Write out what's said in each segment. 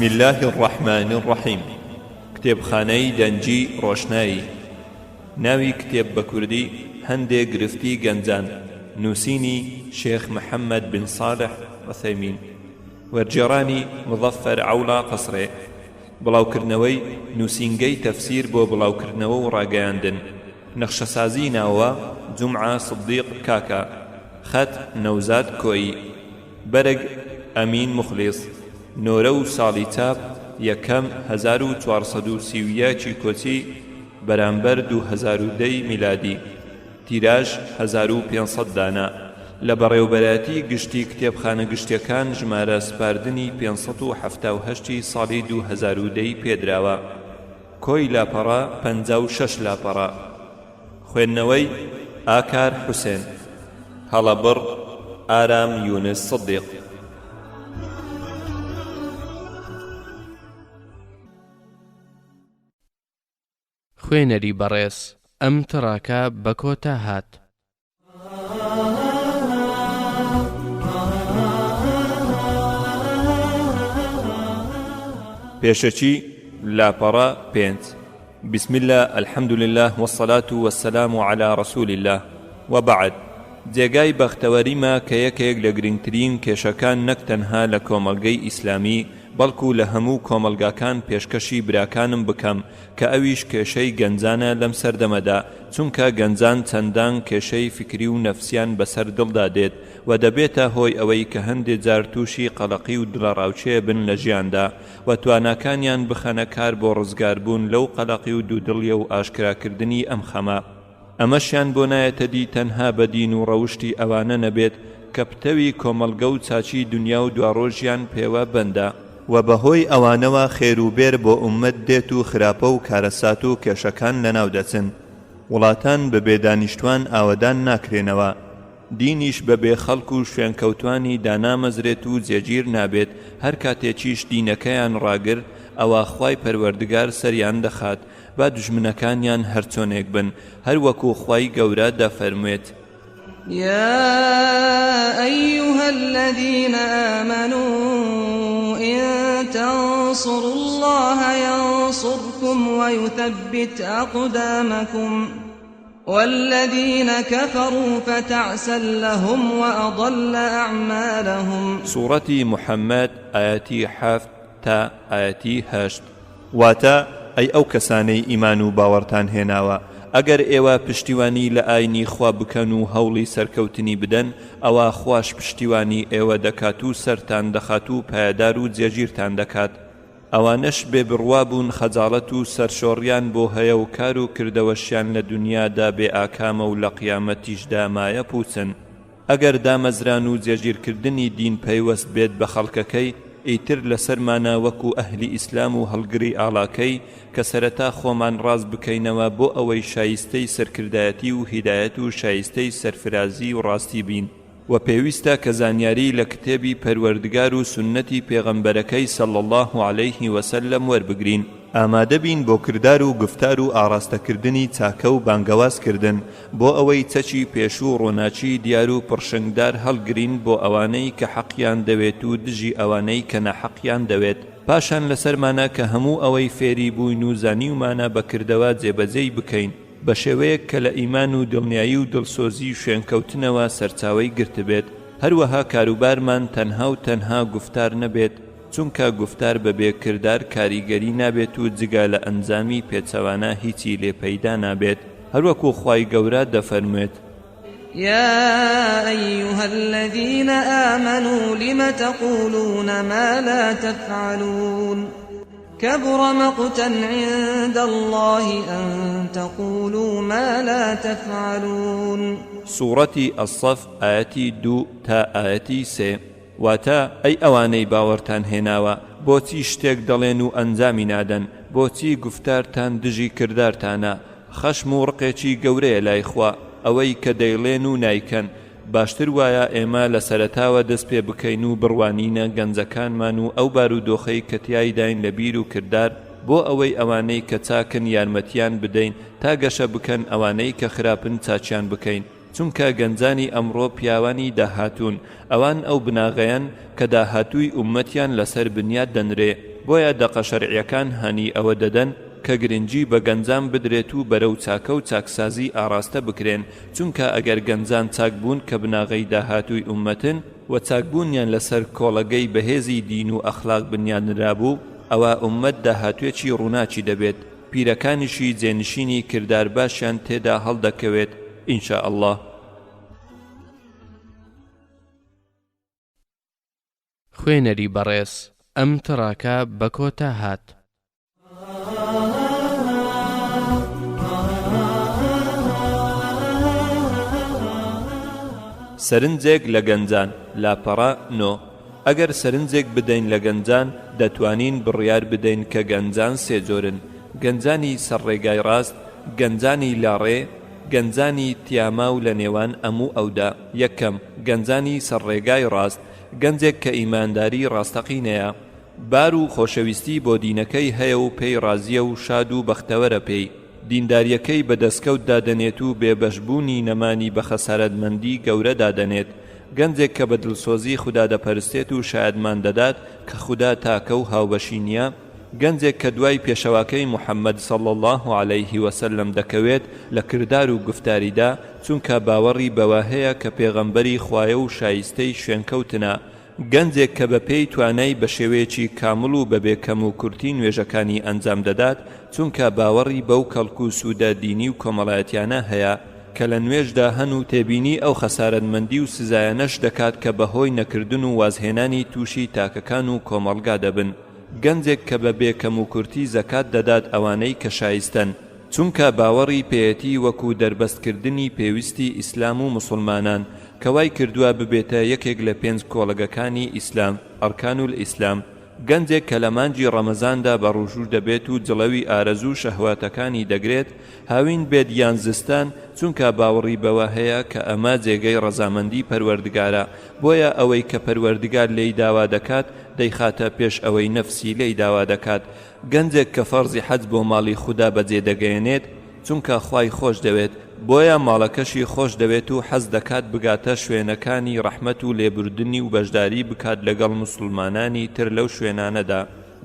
بسم الله الرحمن الرحيم. کتێبخانەی دەنجی ڕۆشنایی. ناوی کتێب بە کوردی هەندێک گرفتی گەنجان. نووسینی شێخ محەممەد بن صالح عوثەیمین. وەرجێڕانی مظەفەر عەوڵا قەسرێ. بڵاوکردنەوەی نووسینگەی تەفسیر بۆ بڵاوکردنەوە و ڕاگەیاندن. نەخشەسازی ناوە جومعە سدیق کاکا. خەت نەوزاد کۆیی. بەرگ ئەمین مخلیص. نۆرە و ساڵی چاپ یەکەم 1431 کۆچی بەرامبەر 2010 میلادی. تیراژ 1500 دانە. لە بەڕێوەبەرەتی گشتی کتێبخانە گشتیەکان ژمارە سپاردنی 578 ساڵی 2010 پێدراوە. کۆی لاپەڕە 56 لاپەڕە. خوێندنەوەی ئاکار حوسێن. هەڵەبڕ ئارام یونس سدیق. خوێنەری بەڕێز ئەم تڕاکە بە کۆتا هات. پێشەچی لاپەڕە 5. بسم الله الحمد لله والصلاة والسلام على رسول الله وبعد. جێگای بەختەوەریمە کە یەکێک لە گرنگترین کێشەکان نەک تەنها لە کۆمەڵگەی ئیسلامی بەڵکو لە هەموو کۆمەلگاکان پێشکەشی براکانم بکەم کە ئەویش کێشەی گەنجانە لەم سەردەمەدا، چونکە گەنجان چەندان کێشەی فکری و نەفسیان بەسەر دڵدا دێت و دەبێتە هۆی ئەوەی کە هەندێک جار تووشی قەڵەقی و دڵەڕاوچێ بن لە ژیاندا و تواناکانیان بخەنە کار بۆ ڕزگاربوون لەو قەڵەقی و دوودڵیە و ئاشکراکردنی ئەم خەمە. ئەمەشیان بۆ نایەتە دی تەنها بە دین و ڕەوشتی ئەوانە نەبێت کە پتەوی کۆمەلگە و چاچی دنیا و دواڕۆژیان پێوە بەندە و بەهۆی ئەوانەوە خێروبێر بۆ ئومەت دێت و خراپە و کارەسات و کێشەکان لەناو دەچن. وڵاتان بە بێدانیشتوان ئاوەدان ناکرێنەوە. دینیش بەبێ خەڵک و شوێنکەوتوانی دانامەزرێت و جێگیر نابێت. هەر کاتێکیش دینەکەیان ڕاگر ئەوە خوای پەروەردگار سەریان دەخات با دوژمنەکانیان هەرچۆنێک بن، هەر وەکو خوای گەورە دەفەرموێت: يا أيها الذين آمنوا إن تنصروا الله ينصركم ويثبت أقدامكم والذين كفروا فتعسا لهم وأضل أعمالهم. سورة محمد آياتي 7 تا آياتي 8. واتا ئەی ئەو کەسانەی ئیمان و باوەڕتان هێناوە، ئەگەر ئێوە پشتیوانی لە ئاینی خوا بکەن و هەوڵی سەرکەوتنی بدەن، ئەوە خوش پشتیوانی ئێوە دەکات و سەرتان دەخات و پایدار و جێگیرتان دەکات. ئەوانەش بێبڕوا بوون خەجاڵەت و سەرشۆڕیان بۆ هەیە و کار و کردەوەشیان لە دنیادا بێ ئاکامە و لە قیامەتیشدا مایە پوچن. ئەگەر دامەزران و جێگیرکردنی دین پەیوەست بێت بە خەڵکەکەی، ئیتر لەسەرمانە وەکو ئەهلی ئیسلام و هەڵگری ئاڵاکەی کە سەرەتا خۆمان ڕاست بکەینەوە بۆ ئەوەی شایستەی سەرکردایەتی و هیدایەت و شایستەی سەرفرازی و ڕاستی بین و پێویستە کە زانیاری لە کتێبی پەروەردگار و سنەتی پێغەمبەرەکەی صلی الله علیه وسلم وەربگرین. ئامادە بین بۆ کردار و گفتار و ئاڕاستەکردنی چاکە و بانگەوازکردن بۆ ئەوەی چەچی پێشوو ڕۆناچی دیار و پڕشنگدار هەڵگرین بۆ ئەوانەی کە حەقیان دەوێت و دژی ئەوانەی کە نەحەقیان دەوێت. پاشان لەسەرمانە کە هەموو ئەوەی فێری بووین و زانیومانە بەکردەوە جێبەجێی بکەین بە شێوەیەک کە لە ئیمان و دڵنیایی و دڵسۆزی و شوێنکەوتنەوە سەرچاوەی گرتبێت. هەروەها کاروبارمان تەنها و تەنها گفتار نەبێت، چونکە گفتار بەبێ کردار کاریگەری نابێت و جگا لە ئەنجامی پێچەوانە هیچی لێ پەیدا نابێت. هەروەکو خوای گەورە دەفەرموێت: يا أيها الذين آمنوا لم تقولون ما لا تفعلون كبر مقتا عند الله أن تقولوا ما لا تفعلون. سورة الصف آياتي 2 تا آياتي 3. واتا ئەی ئەوانەی باوەڕتان هێناوە، بۆچی شتێک دەڵێن و ئەنجامی نادەن؟ بۆچی گفتارتان دژی کردارتانە؟ خەشم و ڕقێکی گەورەیە لای خوا ئەوەی کە دەیڵێن و نایکەن. باشتر وایە ئێمە لە سەرەتاوە دەست پێ بکەین و بڕوانینە گەنجەکانمان و ئەو بارودۆخەی کە تیایداین لە بیر و کردار بۆ ئەوەی ئەوانەی کە چاکن یارمەتیان بدەین تا گەشە بکەن ئەوانەی کە خراپن چاچیان بکەین. چونکە گەنجانی ئەمڕۆ پیاوانی داهاتوون، ئەوان ئەو بناغەیان کە داهاتووی ئومەتیان لەسەر بنیاد دەنرێ. بۆیە دەقە شەرعیەکان هەنی ئەوە دەدەن کە گرنگی بە گەنجان بدرێت و بەرەو چاکە و چاکسازی ئاراستە بکرێن، چونکە ئەگەر گەنجان چاک بوون کە بناغەی داهاتووی ئومەتن و چاکبوونیان لەسەر کۆڵەگەی بەهێزی دین و ئەخلاق بنیانرابوو، ئەوە ئومەت داهاتوێکی ڕووناچی دەبێت، پیرەکانیشی جێنشینی کردار باشیان تێدا هەڵدەکەوێت ئینشاء الله. خوێنەری بەڕێز ئەم تڕاکە بە کۆتا هات. سەرنجێک لە گەنجان لاپەڕە نۆ. ئەگەر سەرنجێک بدەین لە گەنجان دەتوانین بڕیار بدەین کە گەنجان سێ جۆرن: گەنجانی سەرڕێگای ڕاست، گەنجانی لاڕێ، گەنجانی تیاما و لە نێوان ئەموو ئەودا. یەکەم، گەنجانی سەرڕێگای ڕاست، گەنجێک کە ئیمانداری ڕاستەقینەیە، بار و خۆشەویستی بۆ دینەکەی هەیە و پێی ڕازیە و شاد و بەختەوەرە پێی، دینداریەکەی بەدەستکەوت دادەنێت و بێبەشبوونی نەمانی بە خەسارەتمەندی گەورە دادەنێت، گەنجێک کە بە دڵسۆزی خوددا دەپەرستێت و شایەتمان دەدات کە خوددا تاکە و هاوبەشی نییە، گەنجێک کە دوای پێشەواکەی محەممەد صلی الله عليه وسلم دەکەوێت لە کردار و گفتاریدا، چونکە باوەڕی بەوە هەیە کە پێغەمبەری خوایە و شایستەی شوێنکەوتنە، گەنجێک کە بە پێی توانای بە شێوەیەکی کامل و بەبێ کەم و کورتی نوێژەکانی ئەنجام دەدات، چونکە باوەڕی بەو کەڵک و سوودە دینی و کۆمەڵایەتیانە هەیە کە لە نوێژدا هەن و تێبینی ئەو خەسارەتمەندی و سزایەنەش دەکات کە بەهۆی نەکردن و وازهێنانی تووشی تاکەکان و کۆمەڵگا دەبن، گەنجێک کە بەبێ کەم و کورتی زەکات دەدات ئەوانەی کە شایستەن، چونکە باوەڕی پێیەتی وەکو دەربەستکردنی پێویستی ئیسلام و مسلمانان کەوای کردووە ببێتە یەکێک لە 5 کۆڵگەکانی ئیسلام، ئەرکانول ئیسلام، گەنجێک کە لە مانجی ڕەمەزاندا بە ڕوژوو دەبێت و جڵەوی ئارەزوو شەهواتەکانی دەگرێت، هاوین بێت یان زستان، چونکە باوەڕی بەوە هەیە کە ئەمە جێگەی ڕەزامەندی پەروەردگارە، بۆیە ئەوەی کە پەروەردگار لێی داوا دەکات دەیخاتە پێش ئەوەی نەفسی لێی داوا دەکات، گەنجێک کە فەرزی حەج بۆ ماڵی خوددا بەجێ دەگەیەنێت، چونکە خوای خۆش دەوێت، بۆیە ماڵەکەشی خۆش دەوێت و حەز دەکات بگاتە شوێنەکانی ڕەحمەت و لێبوردنی و بەشداری بکات لەگەڵ مسلمانانی تر لەو شوێنانەدا،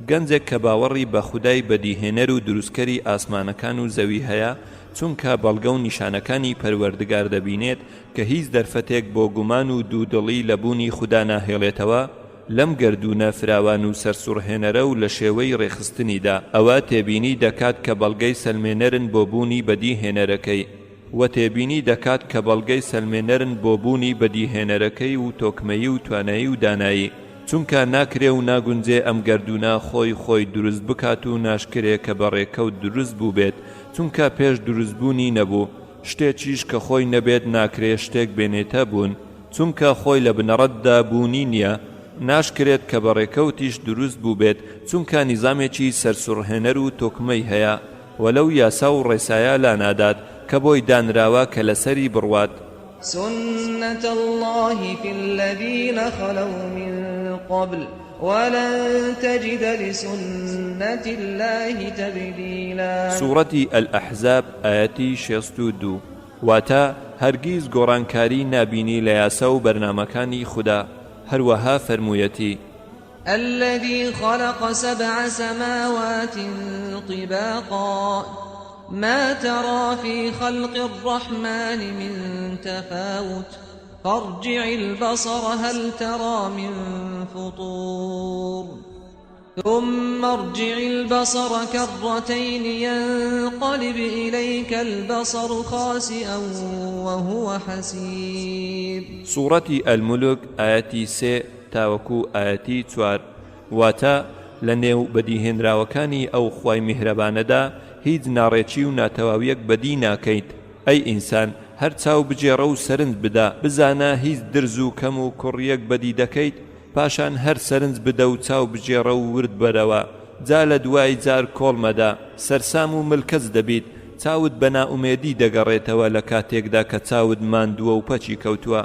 گەنجێک کە باوەڕی بە خودای بەدیهێنەر و دروستکەری ئاسمانەکان و زەوی هەیە، چونکە بەڵگە و نیشانەکانی پەروەردگار دەبینێت کە هیچ دەرفەتێک بۆ گومان و دوودڵی لە بوونی خوددا ناهێڵێتەوە لەم گەردونە فراوان و سەرسوڕهێنەرە و لە شێوەی ڕێخستنیدا، ئەوە تێبینی دەکات کە بەڵگەی سەلمێنەرن بۆ بوونی بەدیهێنەرەکەی و تێبینی دەکات کە بەڵگەی سەلمێنەرن بۆ بوونی بەدیهێنەرەکەی و تۆکمەیی و توانایی و دانایی، چونکە ناکرێ و ناگونجێ ئەم گەردونە خۆی دروست بکات و ناشکرێ کە بەڕێکەوت دروست بوو بێت، چونکە پێش دروستبوونی نەبوو، شتێکیش کە خۆی نەبێت ناکرێ شتێک بێنێتە بوون، چونکە خۆی لە بنەڕەتدا بوونی نییە، ناشکرێت کە بەڕێکەوتیش دروست بوو بێت، چونکە نیزامێکی سەرسوڕهێنەر و تۆکمەی هەیە وەلەو یاسا و ڕێسایە لا نادات کە بۆی دانراوە کە لەسەری بڕوات. سنة الله في الذين خلوا من قبل ولن تجد لسنة الله تبديلا. سورة الأحزاب آياتي 62. واتا هرگیز گۆڕانکاری نابینی لە یاسا و بەرنامەکانی خوددا، هەروەها فەرموویەتی: الذي خلق 7 سماوات طباقا ما ترى في خلق الرحمن من تفاوت فارجع البصر هل ترى من فطور ثم ارجع البصر كرتين ينقلب إليك البصر خاسئا وهو حسير. سورة الملك آياتي 3 تاوكو آياتي 4. واتا لنيو بديهن راوكاني أو خواي مهرباندا هیچ ناڕێکی و ناتەواویەک بەدی ناکەیت، ئەی ئینسان هەر چاو بجێڕە و سەرنج بدا، بزانە هیچ درز و کەم و کوڕیەک بەدی دەکەیت، پاشان هەر سەرنج بدە و چاو بجێڕە و ورد بەرەوە، جا لە دوای جار کۆڵمەدا سەرسام و ملکەز دەبیت، چاوت بە نائومێدی دەگەڕێتەوە لە کاتێکدا کە چاوت ماندووە و پەچی کەوتووە.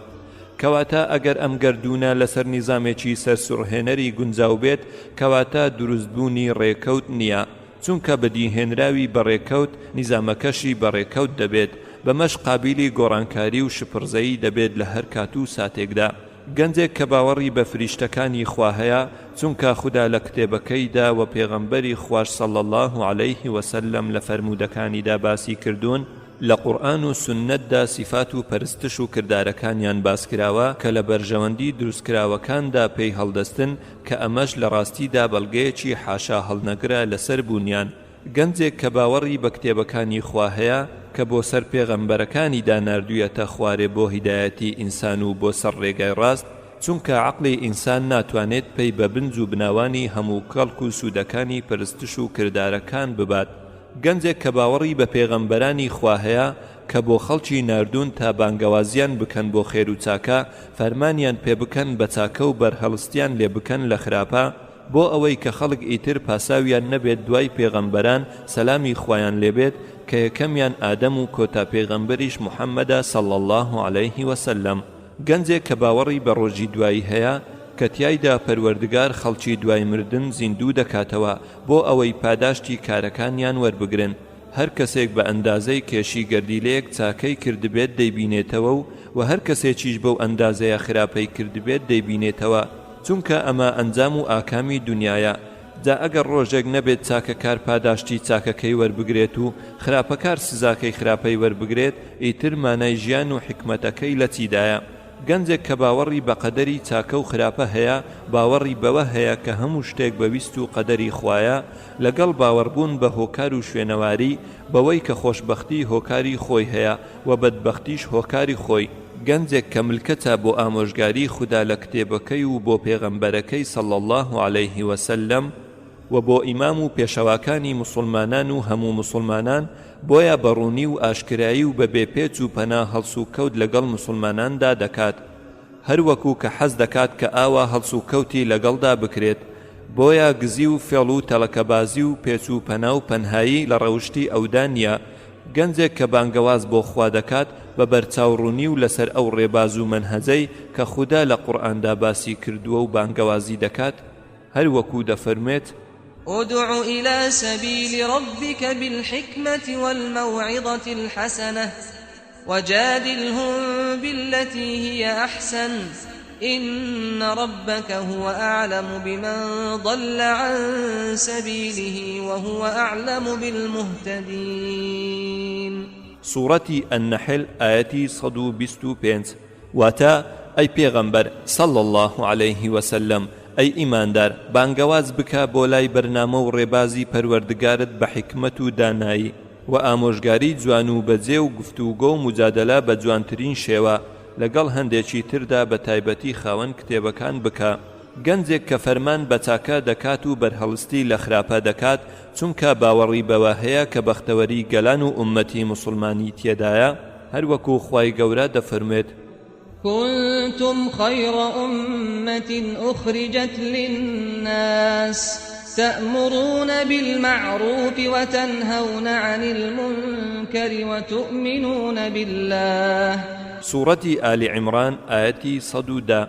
کەواتە ئەگەر ئەم گەردونە لەسەر نیزامێکی سەرسوڕهێنەری گونجاو بێت، کەواتە دروستبوونی ڕێکەوت نییە، چونکە بەدیهێنراوی بەڕێکەوت نیزامەکەشی بەڕێکەوت دەبێت، بەمەش قابلی گۆڕانکاری و شپڕزەیی دەبێت لە هەر کات و ساتێکدا. گەنجێک کە باوەڕی بە فریشتەکانی خوا هەیە چونکە خوددا لە کتێبەکەیدا و پێغەمبەری خوش صلی الله عليه وسلم لە فەرمودەکانیدا باسی کردوون لە قورئان و سنەتدا سیفات و پەرستش و کردارەکانیان باسکراوە کە لە بەرژەوەندی دروستکراوەکاندا پێی هەڵدەستن کە ئەمەش لە ڕاستیدا بەڵگەیەکی حاشا هەڵنەگرە لەسەر بوونیان. گەنجێک کە باوەڕی بە کتێبەکانی خوا هەیە کە بۆ سەر پێغەمبەرەکانیدا ناردوویەتە خوارێ بۆ هیدایەتی ئینسان و بۆ سەر ڕێگای ڕاست، چونکە عەقڵی ئینسان ناتوانێت پێی بە بنج و بناوانی هەموو کەڵک و سوودەکانی پەرستش و کردارەکان ببات. گەنجێک کە باوەڕی بە پێغەمبەرانی خوا هەیە کە بۆ خەڵکی ناردوون تا بانگەوازیان بکەن بۆ خێر و چاکە، فەرمانیان پێ بکەن بە چاکە و بەرهەڵستیان لێ بکەن لە خراپە، بۆ ئەوەی کە خەڵک ئیتر پاساویان نەبێت دوای پێغەمبەران سەلامی خوایان لێبێت کە یەکەمیان ئادەم و کۆتا پێغەمبەریش محەممەدە صلی الله عليه وسلم. گەنجێک کە باوەڕی بە ڕۆژی دوایی هەیە کە تیایدا پەروەردگار خەڵکی دوای مردن زیندوو دەکاتەوە بۆ ئەوەی پاداشتی کارەکانیان وەربگرن. هەر کەسێک بە ئەندازەی کێشی گەردیلەیەک چاکەی کردبێت دەیبینێتەوە و هەر کەسێکیش بەو ئەندازەیە خراپەی کردبێت دەیبینێتەوە، چونکە ئەمە ئەنجام و ئاکامی دنیاە. جا ئەگەر ڕۆژێک نەبێت چاکەکار پاداشتی چاکەکەی وەربگرێت و خراپەکار سزاکەی خراپەی وەربگرێت، ئیتر مانای ژیان و حکمەتەکەی لە چیدایە. گەنجێک کە باوەڕی بە قەدەری چاکە و خراپە هەیە باوەڕی بەوە هەیە کە هەموو شتێک بەویست و قەدەری خوایە، لەگەڵ باوەڕبوون بە هۆکار و شوێنەواری بەوەی کە خۆشبەختی هۆکاری خۆی هەیە و بەدبەختیش هۆکاری خۆی. گەنجێک کە ملکەتە بۆ ئامۆژگاری خوددا لە کتێبەکەی و بۆ پێغەمبەرەکەی صلی الله عليه وسلم و بۆ ئیمام و پێشەواکانی مسلمانان و هەموو مسلمانان، بۆیە بەڕوونی و ئاشکرایی و بەبێ پێچ و پەنا هەڵس و کەوت لەگەڵ مسلماناندا دەکات، هەر وەکو کە حەز دەکات کە ئاوا هەڵس و کەوتی لەگەڵدا بکرێت. بۆیە گزی و فێڵ و تەڵەکەبازی و پێچ و پەنا و پەنهایی لە ڕەوشتی ئەودا نییە. گەنجێک کە بانگەواز بۆ خوا دەکات بە بەرچاوڕوونی و لەسەر ئەو ڕێباز و مەنهەجەی کە خوددا لە قورئاندا باسی کردووە و بانگەوازی دەکات، هەر وەکو دەفەرمێت: ادع إلى سبيل ربك بالحكمة والموعظة الحسنة وجادلهم بالتي هي أحسن إن ربك هو أعلم بمن ضل عن سبيله وهو أعلم بالمهتدين. سورة النحل آياتي 125. واتا أي پیغمبر صلى الله عليه وسلم ئەی ئیماندار بانگەواز بکە بۆ لای بەرنامە و ڕێبازی پەروەردگارت بە حکمت و دانایی و ئامۆژگاری جوان و بەجێ و گفتوگۆ و مجادلە بە جوانترین شێوە لەگەڵ هەندێکی تردا بە تایبەتی خاوەن کتێبەکان بکە. گەنجێک کە فەرمان بە چاکە دەکات و بەرهەڵستی لە خراپە دەکات چونکە باوەڕی بەوە هەیە کە بەختەوەری گەلان و ئومەتی مسلمانی تێدایە، هەر وەکو خوای گەورە دەفەرمێت: كنتم خير أمة أخرجت للناس تأمرون بالمعروف وتنهون عن المنكر وتؤمنون بالله. سورة آل عمران آياتي 110.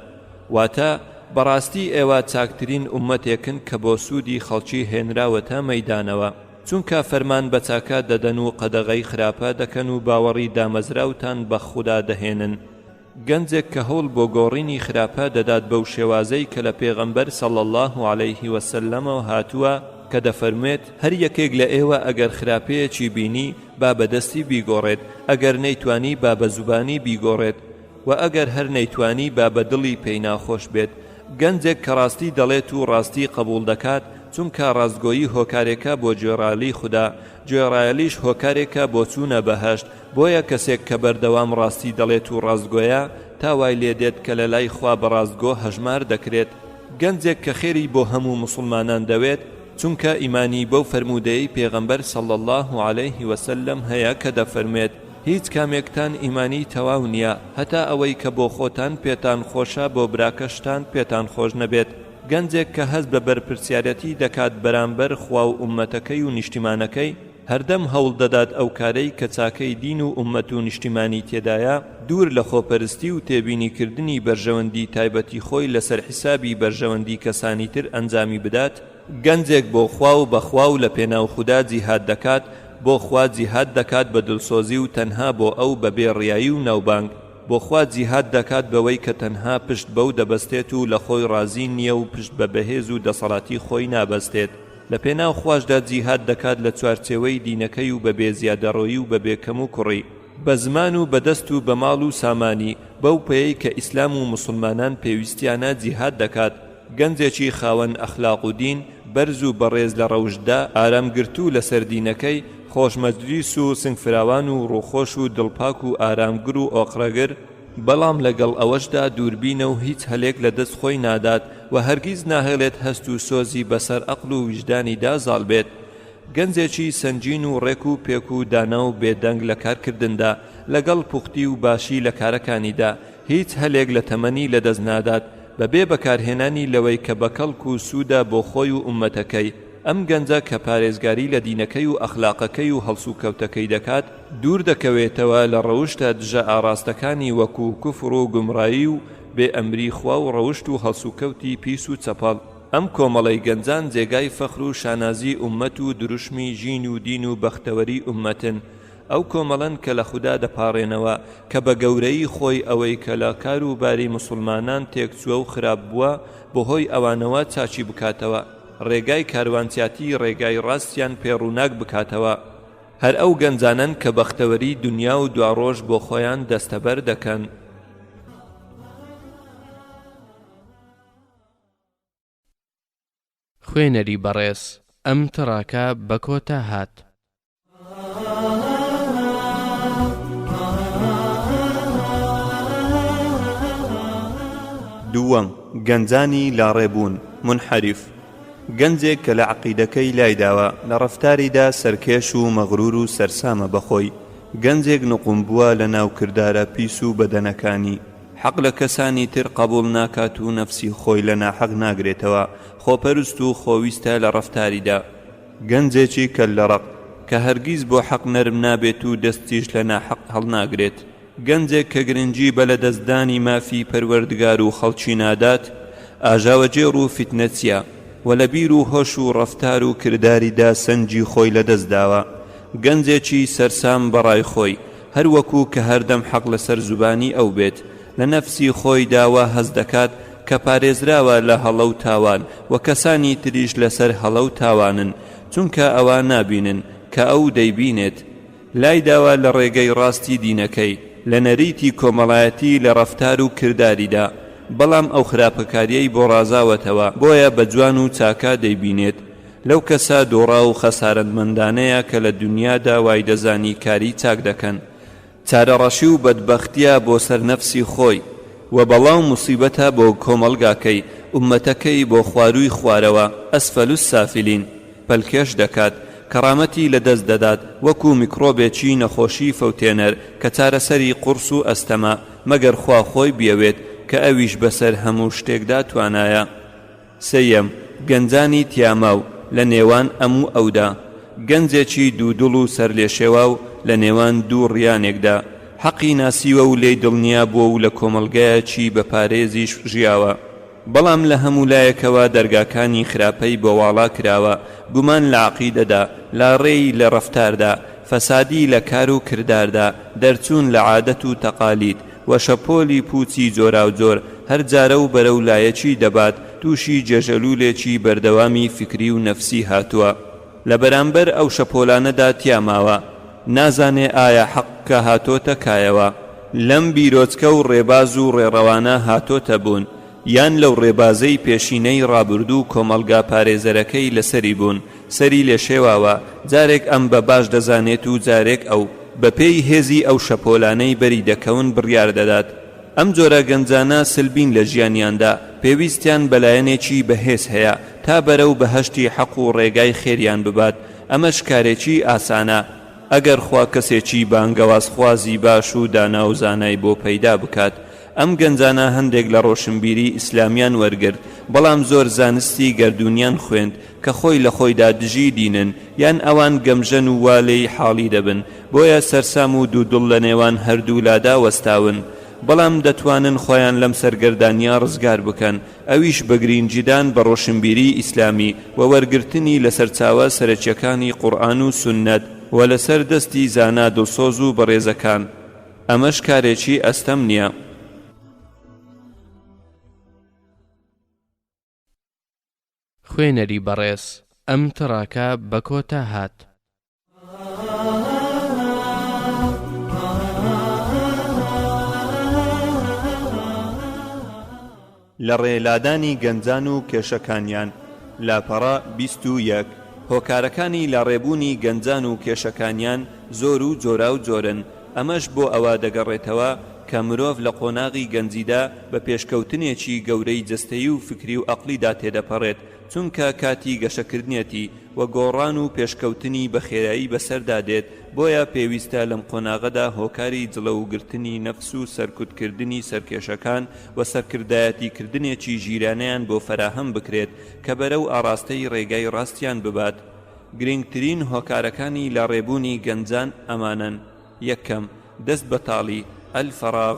واتا بەڕاستی ئێوە چاکترین ئومەتێکن کە بۆ سوودی خەڵکی هێنراوەتە مەیدانەوە، چونکە فەرمان بە چاکە دەدەن و قەدەغەی خراپە دەکەن و باوەڕی دامەزراوتان بە خوددا دەهێنن. گەنجێک کە هەوڵ بۆ گۆڕینی خراپە دەدات بەو شێوازەی کە لە پێغەمبەر صلی الله عليه وسلم هاتووە کە دەفەرمێت: هەر یەکێک لە ئێوە ئەگەر خراپەیەکی بینی با بەدەستی بیگۆڕێت، ئەگەر نەیتوانی با بە زوبانی بیگۆڕێت، و ئەگەر هەر نەیتوانی با بە دڵی پێی ناخۆش بێت. گەنجێک کە ڕاستی دەڵێت و ڕاستی قبول دەکات، چونکە ڕاستگۆیی هۆکارێکە بۆ گوێڕایەلی خوددا، گوێڕایەلیش هۆکارێکە بۆ چوونە بەهەشت. بۆیە کەسێک کە بەردەوام ڕاستی دەڵێت و ڕاستگۆیە تا وای لێ دێت کە لە لای خوا بە ڕاستگۆ هەژمار دەکرێت. گەنجێک کە خێری بۆ هەموو مسلمانان دەوێت، چونکە ئیمانی بەو فەرمودەی پێغەمبەر صلی الله عليه وسلم هەیە کە دەفەرمێت: هیچ کامێکتان ئیمانی تەواو نییە، هەتا ئەوەی کە بۆ خۆتان پێتان خۆشە بۆ براکەشتان پێتان خۆش نەبێت. گەنجێک کە هەست بە بەرپرسیارەتی دەکات بەرامبەر خوا و ئومەتەکەی و نیشتیمانەکەی، هەردەم هەوڵ دەدات ئەو کارەی کە چاکەی دین و ئومەت و نیشتیمانی تێدایە دوور لە خۆپەرستی و تێبینیکردنی بەرژەوەندی تایبەتی خۆی لەسەر حیسابی بەرژەوەندی کەسانی تر ئەنجامی بدات. گەنجێک بۆ خوا و بەخوا و لە پێناو خوددا جیهاد دەکات، بۆ خوا جیهاد دەکات بە دڵسۆزی و تەنها بۆ ئەو بەبێ ڕیایی و ناوبانگ. بۆ خوا جیهاد دەکات بەوەی کە تەنها پشت بەو دەبەستێت و لە خۆی ڕازی نییە و پشت بە بەهێز و دەسەڵاتی خۆی نابەستێت. لە پێناو خواشدا جیهاد دەکات لە چوارچێوەی دینەکەی و بەبێ زیادەڕۆیی و بەبێ کەم و کوڕی، بە زمان و بەدەست و بە ماڵ و سامانی، بەو پێی کە ئیسلام و مسلمانان پێویستیانە جیهاد دەکات. گەنجێکی خاوەن ئەخلاق و دین، بەرز و بەڕێز لە ڕەوشدا، ئارامگرتوو لەسەر دینەکەی، خۆشمەجلیس و سنگفراوان و ڕووخۆش و دڵپاک و ئارامگر و ئۆقرەگر، بەڵام لەگەڵ ئەوەشدا دووربینە و هیچ هەلێک لە دەست خۆی نادات و هەرگیز ناهێڵێت هەست و سۆزی بەسەر ئەقل و ویجدانیدا زاڵ بێت. گەنجێکی سەنجین و ڕێک و پێک و دانا و بێدەنگ لە کارکردندا، لەگەڵ پوختی و باشی لە کارەکانیدا هیچ هەلێک لە تەمەنی لەدەست نادات بەبێ بەکارهێنانی لەوەی کە بە کەڵک و سوودا بۆ خۆی و ئومەتەکەی. ئەم گەنجە کە پارێزگاری لە دینەکەی و ئەخلاقەکەی و هەڵسو کەوتەکەی دەکات، دوور دەکەوێتەوە لە ڕەوشتە دژە ئاراستەکانی وەکو کوفر و گومڕایی و بێ ئەمری خوا و ڕەوشت و هەڵسو کەوتی پیس و چەپەڵ. ئەم کۆمەڵەی گەنجان جێگای فەخر و شانازی ئومەت و دروشمی ژین و دین و بەختەوەری ئومەتن. ئەو کۆمەڵەن کە لە خوددا دەپاڕێنەوە کە بە گەورەی خۆی ئەوەی کە لە کار و باری مسلمانان تێکچووە و خراپ بووە بەهۆی ئەوانەوە چاچی بکاتەوە، ڕێگای کاروانچاتی ڕێگای ڕاستیان پێڕووناک بکاتەوە. هەر ئەو گەنجانن کە بەختەوەری دنیا و دواڕۆژ بۆ خۆیان دەستەبەر دەکەن. خوێنەری بەڕێز، ئەم تڕاکە بە کۆتا هات. دووەم، گەنجانی لاڕێبوون، منحەریف. گەنجێک کە لە عەقیدەکەی لایداوە، لە ڕەفتاریدا سەرکێش و مەغرور و سەرسامە بەخۆی. گەنجێک نقوم بووە لە ناو کردارە پیس و بەدەنەکانی، حەق لە کەسانی تر قبول ناکات و نەفسی خۆی لە ناحەق ناگرێتەوە، خۆپەرست و خۆویستە لە ڕەفتاریدا. گەنجێکی کەللەڕەق کە هەرگیز بۆ حەق نەرم نابێت و دەستیش لە ناحەق هەڵناگرێت. گەنجێک کە گرنگی بە لە دەستدانی مافی پەروەردگار و خەڵکی نادات، ئاژاوەجێڕ و فیتنەچیە و لە بیر و هۆش و ڕەفتار و کرداریدا سەنجی خۆی لەدەستداوە. گەنجێکی سەرسام بەڕای خۆی، هەر وەکو کە هەردەم حەق لەسەر زوبانی ئەو بێت، لە نەفسی خۆی داوا هەز دەکات کە پارێزراوە لە هەڵە و تاوان و کەسانی تریش لەسەر هەڵە و تاوانن، چونکە ئەوە نابینن کە ئەو دەیبینێت. لای داوا لە ڕێگەی ڕاستی دینەکەی، لە نەریتی کۆمەڵایەتی لە ڕەفتار و کرداریدا، بەڵام ئەو خراپەکاریەی بۆ ڕازاوەتەوە، بۆیە بە جوان و چاکە دەیبینێت. لەو کەسە دۆڕا و خەسارەتمەندانەیە کە لە دنیادا وای دەزانی کاری چاک دەکەن، چارەڕەشی و بەدبەختیە بۆ سەر نەفسی خۆی و بەڵاو موسیبەتە بۆ کۆمەلگاکەی، ئومەتەکەی بۆ خواروی خوارەوە، ئەسفەل السافلین، پەلکێش دەکات، کەڕامەتی لەدەست دەدات وەکو میکرۆبێکی نەخۆشی فەوتێنەر کە چارەسەری قورس و ئەستەما، مەگەر خوا خۆی بێوێت کە ئەویش بەسەر هەموو شتێکدا توانایە. سەیەم، گەنجانی تیاماو لە نێوان ئەموو ئەودا، گەنجێکی دوودڵ و سەرلێشێوا و لە نێوان دوو ڕیانێکدا، حەقی ناسیوە و لێی دڵنیا بووە و لە کۆمەلگایەکی بە پارێزیش ژیاوە، بەڵام لە هەموو لایەکەوە دەرگاکانی خراپەی بۆ واڵا کراوە، گومان لە عەقیدەدا، لاڕێی لە ڕەفتاردا، فەسادی لە کار و کرداردا، دەرچوون لە عادەت و تەقالید و شەپۆلی پوچی جۆرا و جۆر، هەر جارە و بەرەو لایەکی دەبات، تووشی جێژەلوولێکی بەردەوامی فکری و نەفسی هاتووە. لە بەرامبەر ئەو شەپۆلانەدا تیاماوە، نازانێ ئایا حەق کە هاتۆتە کایەوە، لەم بیرۆچکە و ڕێباز و ڕێڕەوانە هاتۆتە بوون، یان لەو ڕێبازەی پێشینەی ڕابردوو کۆمەلگا پارێزەرەکەی لەسەری بوون، سەری لێ شێواوە، جارێک ئەم بە باش دەزانێت و جارێک ئەو، بە پێی هێزی ئەو شەپۆلانەی بەری دەکەون بڕیار دەدات. ئەم جۆرە گەنجانە سلبین لە ژیانیاندا، پێویستیان بەلایەنێکی بەهێز هەیە تا بەرەو بەهەشتی حەق و ڕێگای خێریان ببات. ئەمەش کارێکی ئاسانە ئەگەر خوا کەسێکی بانگەوازخوازی باش و دانا و زانای بۆ پەیدا بکات. ئەم گەنجانە هەندێک لە ڕۆشنبیری ئیسلامیان وەرگرت، بەڵام زۆر زانستی گەردوونیان خوێند کە خۆی لە خۆیدا دژی دینن، یان ئەوان گەمژەن و والەی حاڵی دەبن، بۆیە سەرسام و دوودڵ لە نێوان هەردوو لادا وەستاون، بەڵام دەتوانن خۆیان لەم سەرگەردانیا ڕزگار بکەن، ئەویش بە گرینگیدان بە ڕۆشنبیری ئیسلامی و وەرگرتنی لە سەرچاوە سەرەکیەکانی قورئان و سوننەت و لەسەر دەستی زانا دڵسۆز و بەڕێزەکان. ئەمەش کارێکی ئەستەم نییە. خوێنەری بەڕێز ئەم تڕاکە بە کۆتا هات. لە ڕێلادانی گەنجان و کێشەکانیان لاپەڕە 21 هۆکارەکانی لە ڕێبوونی گەنجان و کێشەکانیان زۆر و جۆرا و جۆرن. ئەمەش بۆ ئەوە دەگەڕێتەوە کە مرۆڤ لە قۆناغی گەنجیدا بە پێشکەوتنێکی گەورەی جەستەیی و فکری و عەقلیدا تێدەپەڕێت، چونکە کاتی گەشەکردنێتی و گۆڕان و پێشکەوتنی بە خێرایی بەسەردا دێت. بۆیە پێویستە لەم قۆناغەدا هۆکاری جڵەوگرتنی نەفس و سەرکوتکردنی سەرکێشەکان و سەرکردایەتیکردنێکی ژیرانەیان بۆ فەراهەم بکرێت کە بەرەو ئاراستەی ڕێگای ڕاستیان ببات. گرنگترین هۆکارەکانی لە ڕێبوونی گەنجان ئەمانن: یەکەم، دەست بەتاڵی ئەلفەراغ.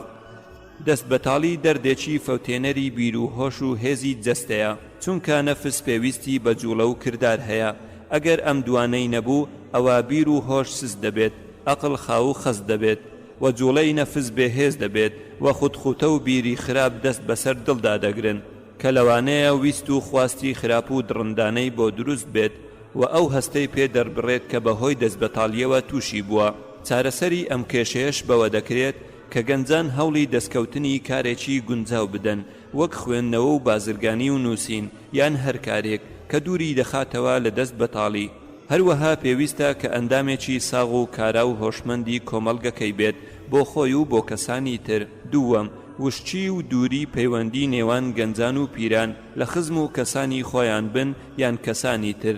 دەست بەتاڵی دەردێکی فەوتێنەری بیر و هۆش و هێزی جەستەیە، چونکە نەفس پێویستی بە جوڵە و کردار هەیە. ئەگەر ئەم دوانەی نەبوو ئەوە بیر و هۆش سس دەبێت، عەقڵ خاو و خەست دەبێت و جوڵەی نەفس بێهێز دەبێت و خودخوتە و بیری خراپ دەست بەسەر دڵدا دەگرن کە لەوانەیە ویست و خواستی خراپ و دڕندانەی بۆ دروست بێت و ئەو هەستەی پێ دەربڕێت کە بەهۆی دەست بەتاڵیەوە تووشی بووە. چارەسەری ئەم کێشەیەش بەوە دەکرێت کە گەنجان هەوڵی دەستکەوتنی کارێکی گونجاو بدەن، وەک خوێندنەوە و بازرگانی و نووسین یان هەر کارێک کە دووری دەخاتەوە لە دەست بەتاڵی. هەروەها پێویستە کە ئەندامێکی ساغ و کارا و هۆشمەندی کۆمەڵگەکەی بێت بۆ خۆی و بۆ کەسانی تر. دووەم، وشتی و دووری پەیوەندی نێوان گەنجان و پیران لە خزم و کەسانی خۆیان بن یان کەسانی تر.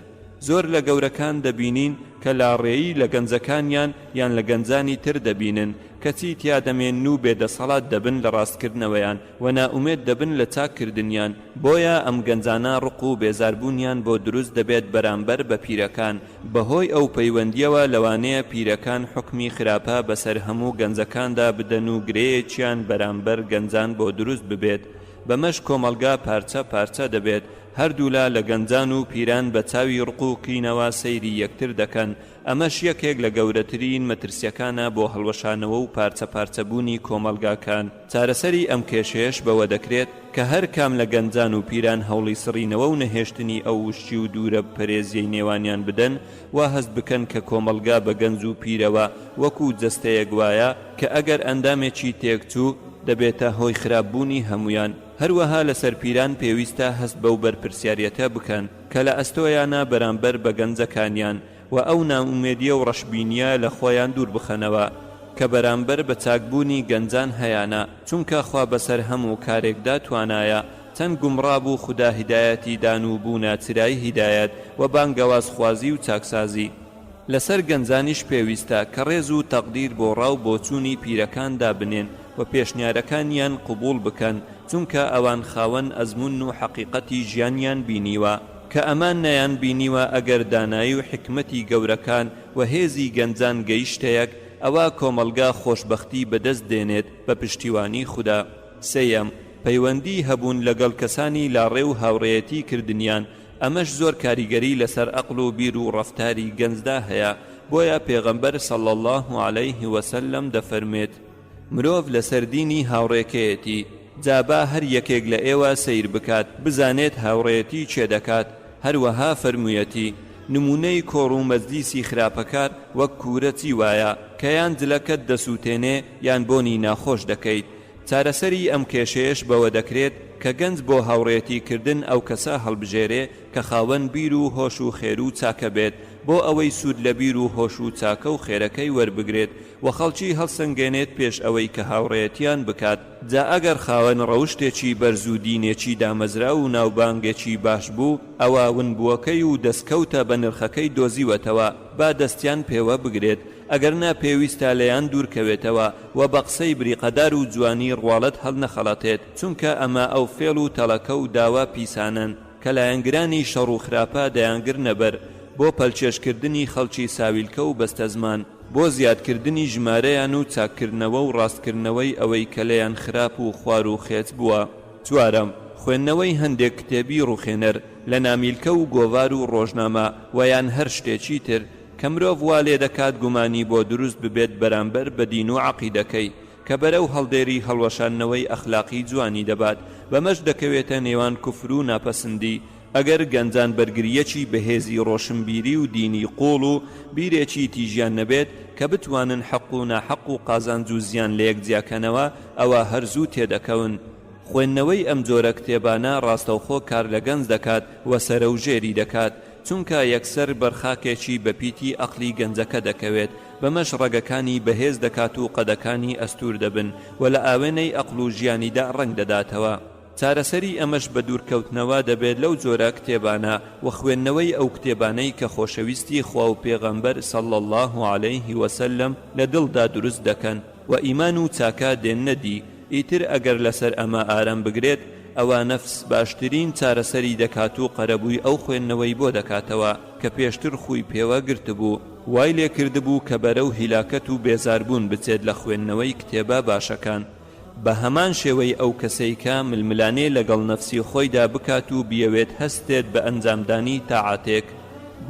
زۆر لە گەورەکان دەبینین کە لاڕێیی لە گەنجەکانیان یان لە گەنجانی تر دەبینن، کەچی تیا دەمێن و بێدەسەڵات دەبن لە ڕاستکردنەوەیان و نائومێد دەبن لە چاککردنیان. بۆیە ئەم گەنجانە ڕق و بێزاربوونیان بۆ دروست دەبێت بەرامبەر بە پیرەکان. بەهۆی ئەو پەیوەندیەوە لەوانەیە پیرەکان حکمی خراپە بەسەر هەموو گەنجەکاندا بدەن و گرەیەکیان بەرامبەر گەنجان بۆ دروست ببێت. بەمەش کۆمەلگا پارچە پارچە دەبێت. هەردوولا لە گەنجان و پیران بە چاوی ڕق و قینەوە سەیری یەکتر دەکەن. ئەمەش یەکێک لە گەورەترین مەترسیەکانە بۆ هەڵوەشانەوە و پارچە پارچەبوونی کۆمەلگاکان. چارەسەری ئەم کێشەیەش بەوە دەکرێت کە هەر کام لە گەنجان و پیران هەوڵی سڕینەوە و نەهێشتنی ئەو وشتی و دوورە پەرێزیەی نێوانیان بدەن و هەست بکەن کە کۆمەلگا بە گەنج و پیرەوە وەکو جەستەیەک وایە کە ئەگەر ئەندامێکی تێکچوو دەبێتە هۆی خراپبوونی هەمویان. هەروەها لەسەر پیران پێویستە هەست بەو بەرپرسیارەتە بکەن کە لە ئەستۆیانە بەرامبەر بە گەنجەکانیان و ئەو ناومێدیە و ڕەشبینیە لە خۆیان دوور بخەنەوە کە بەرامبەر بە چاکبوونی گەنجان هەیانە، چونکە خوا بەسەر هەموو کارێکدا توانایە. چەند گومڕابوو خوددا هیدایەتی دان و بوونە چرای هیدایەت و بانگەوازخوازی و چاکسازی. لەسەر گەنجانیش پێویستە کە ڕێز و تەقدیر بۆ ڕاو بۆچوونی پیرەکاندا بنێن و پێشنیارەکانیان قبول بکەن، چونکە ئەوان خاوەن ئەزمون و حەقیقەتی ژیانیان بینیوە کە ئەمان نەیان بینیوە. ئەگەر دانایی و حکمەتی گەورەکان و هێزی گەنجان گەیشتەیەک، ئەوە کۆمەلگا خۆشبەختی بەدەست دێنێت بە پشتیوانی خوددا. سێیەم، پەیوەندی هەبوون لەگەڵ کەسانی لاڕێ و هاوڕێیەتی کردنیان. ئەمەش زۆر کاریگەری لەسەر عەقڵ و بیر و ڕەفتاری گەنجدا هەیە. بۆیە پێغەمبەر صلی الله عەلەیه وسلم دەفەرمێت: مرۆڤ لەسەر دینی هاوڕێکەیەتی، جابا هەر یەکێک لە ئێوە سەیر بکات بزانێت هاوڕێیەتی چێ دەکات. هەروەها فەرموویەتی: نمونەی کۆڕ و مەجلیسی خراپەکار وەک کوورەتی وایە کە یان جلەکەت دەسووتێنێ یان بۆنی ناخۆش دەکەیت. چارەسەری ئەم کێشەیەش بەوە دەکرێت کە گەنج بۆ هاوڕێتیکردن ئەو کەسە هەڵبژێرێ کە خاوەن بیر و هۆش و خێر و چاکە بێت، بۆ ئەوەی سوود لە بیر و هۆش و چاکە و خێرەکەی وەربگرێت و خەڵکی هەڵسەنگێنێت پێش ئەوەی کە هاوڕێتیان بکات. جا ئەگەر خاوەن ڕەوشتێکی بەرز و دینێکی دامەزرا و ناوبانگێکی باش بوو، ئەوە ونبووەکەی و دەستکەوتە بە نرخەکەی دۆزیوەتەوە، با دەستیان پێوە بگرێت. ئەگەرنا پێویستە لەیان دوورکەوێتەوە و بە قسەی بریقەدار و جوانی ڕواڵەت هەڵ نەخەڵەتێت، چونکە ئەمە ئەو فێڵ و تەڵەکە و داوا پیسانن کە لایەنگرانی شەڕ و خراپە دەیانگر نەبەر بۆ پەلچێشکردنی خەڵکی ساویلکە و بەستە زمان، بۆ زیادکردنی ژمارەیان و چاککردنەوە و ڕاستکردنەوەی ئەوەی کە لەیان خراپ و خوار و خێت بووە. چوارەم، خوێندنەوەی هەندێک کتێبی ڕوخێنەر لە نامیلکە و گۆڤار و ڕۆژنامە و یان هەر شتێکی تر کە مرۆڤ وا لێ دەکات گومانی بۆ دروست ببێت بەرامبەر بە دین و عەقیدەکەی کە بەرەو هەڵدێری هەڵوەشاندنەوەی ئەخلاقی جوانی دەبات بەمەش دەکەوێتە نێوان کوفر و ناپەسندی ئەگەر گەنجان بەرگریەکی بەهێزی ڕۆشنبیری و دینی قوڵ و بیرێکی تیژیان نەبێت کە بتوانن حەق و ناحەق و قازانج و زیان لە یەکجیاکەنەوە ئەوە هەرزوو تێدەکەون. خوێندنەوەی ئەم جۆرە کتێبانە ڕاستەوخۆ کار لە گەنج دەکات و سەرەوژێری دەکات چونکە یەکسەر بەرخاکێکی بەپیتی ئەقلی گەنجەکە دەکەوێت بەمەش ڕەگەکانی بەهێز دەکات و قەدەکانی ئەستور دەبن و لە ئاوێنەی ئەقل و ژیانیدا ڕەنگ دەداتەوە. چارەسەری ئەمەش بە دوورکەوتنەوە دەبێت لەو جۆرە کتێبانە و خوێندنەوەی ئەو کتێبانەی کە خۆشەویستی خوا و پێغەمبەر صلی الله عليه وسلم لە دڵدا دروست دەکەن و ئیمان و چاکە دێننەدی. ئیتر ئەگەر لەسەر ئەمە ئارام بگرێت ئەوە نەفس باشترین چارەسەری دەکات و قەرەبووی ئەو خوێندنەوەی بۆ دەکاتەوە کە پێشتر خۆی پێوە گرتبوو وای لێ کردبوو کە بەرەو هیلاکەت و بێزاربوون بچێت لە خوێندنەوەی کتێبە باشەکان. بە هەمان شێوەی ئەو کەسەی کە ململانێ لەگەڵ نەفسی خۆیدا بکات و بیەوێت هەستێت بە ئەنجامدانی تاعاتێک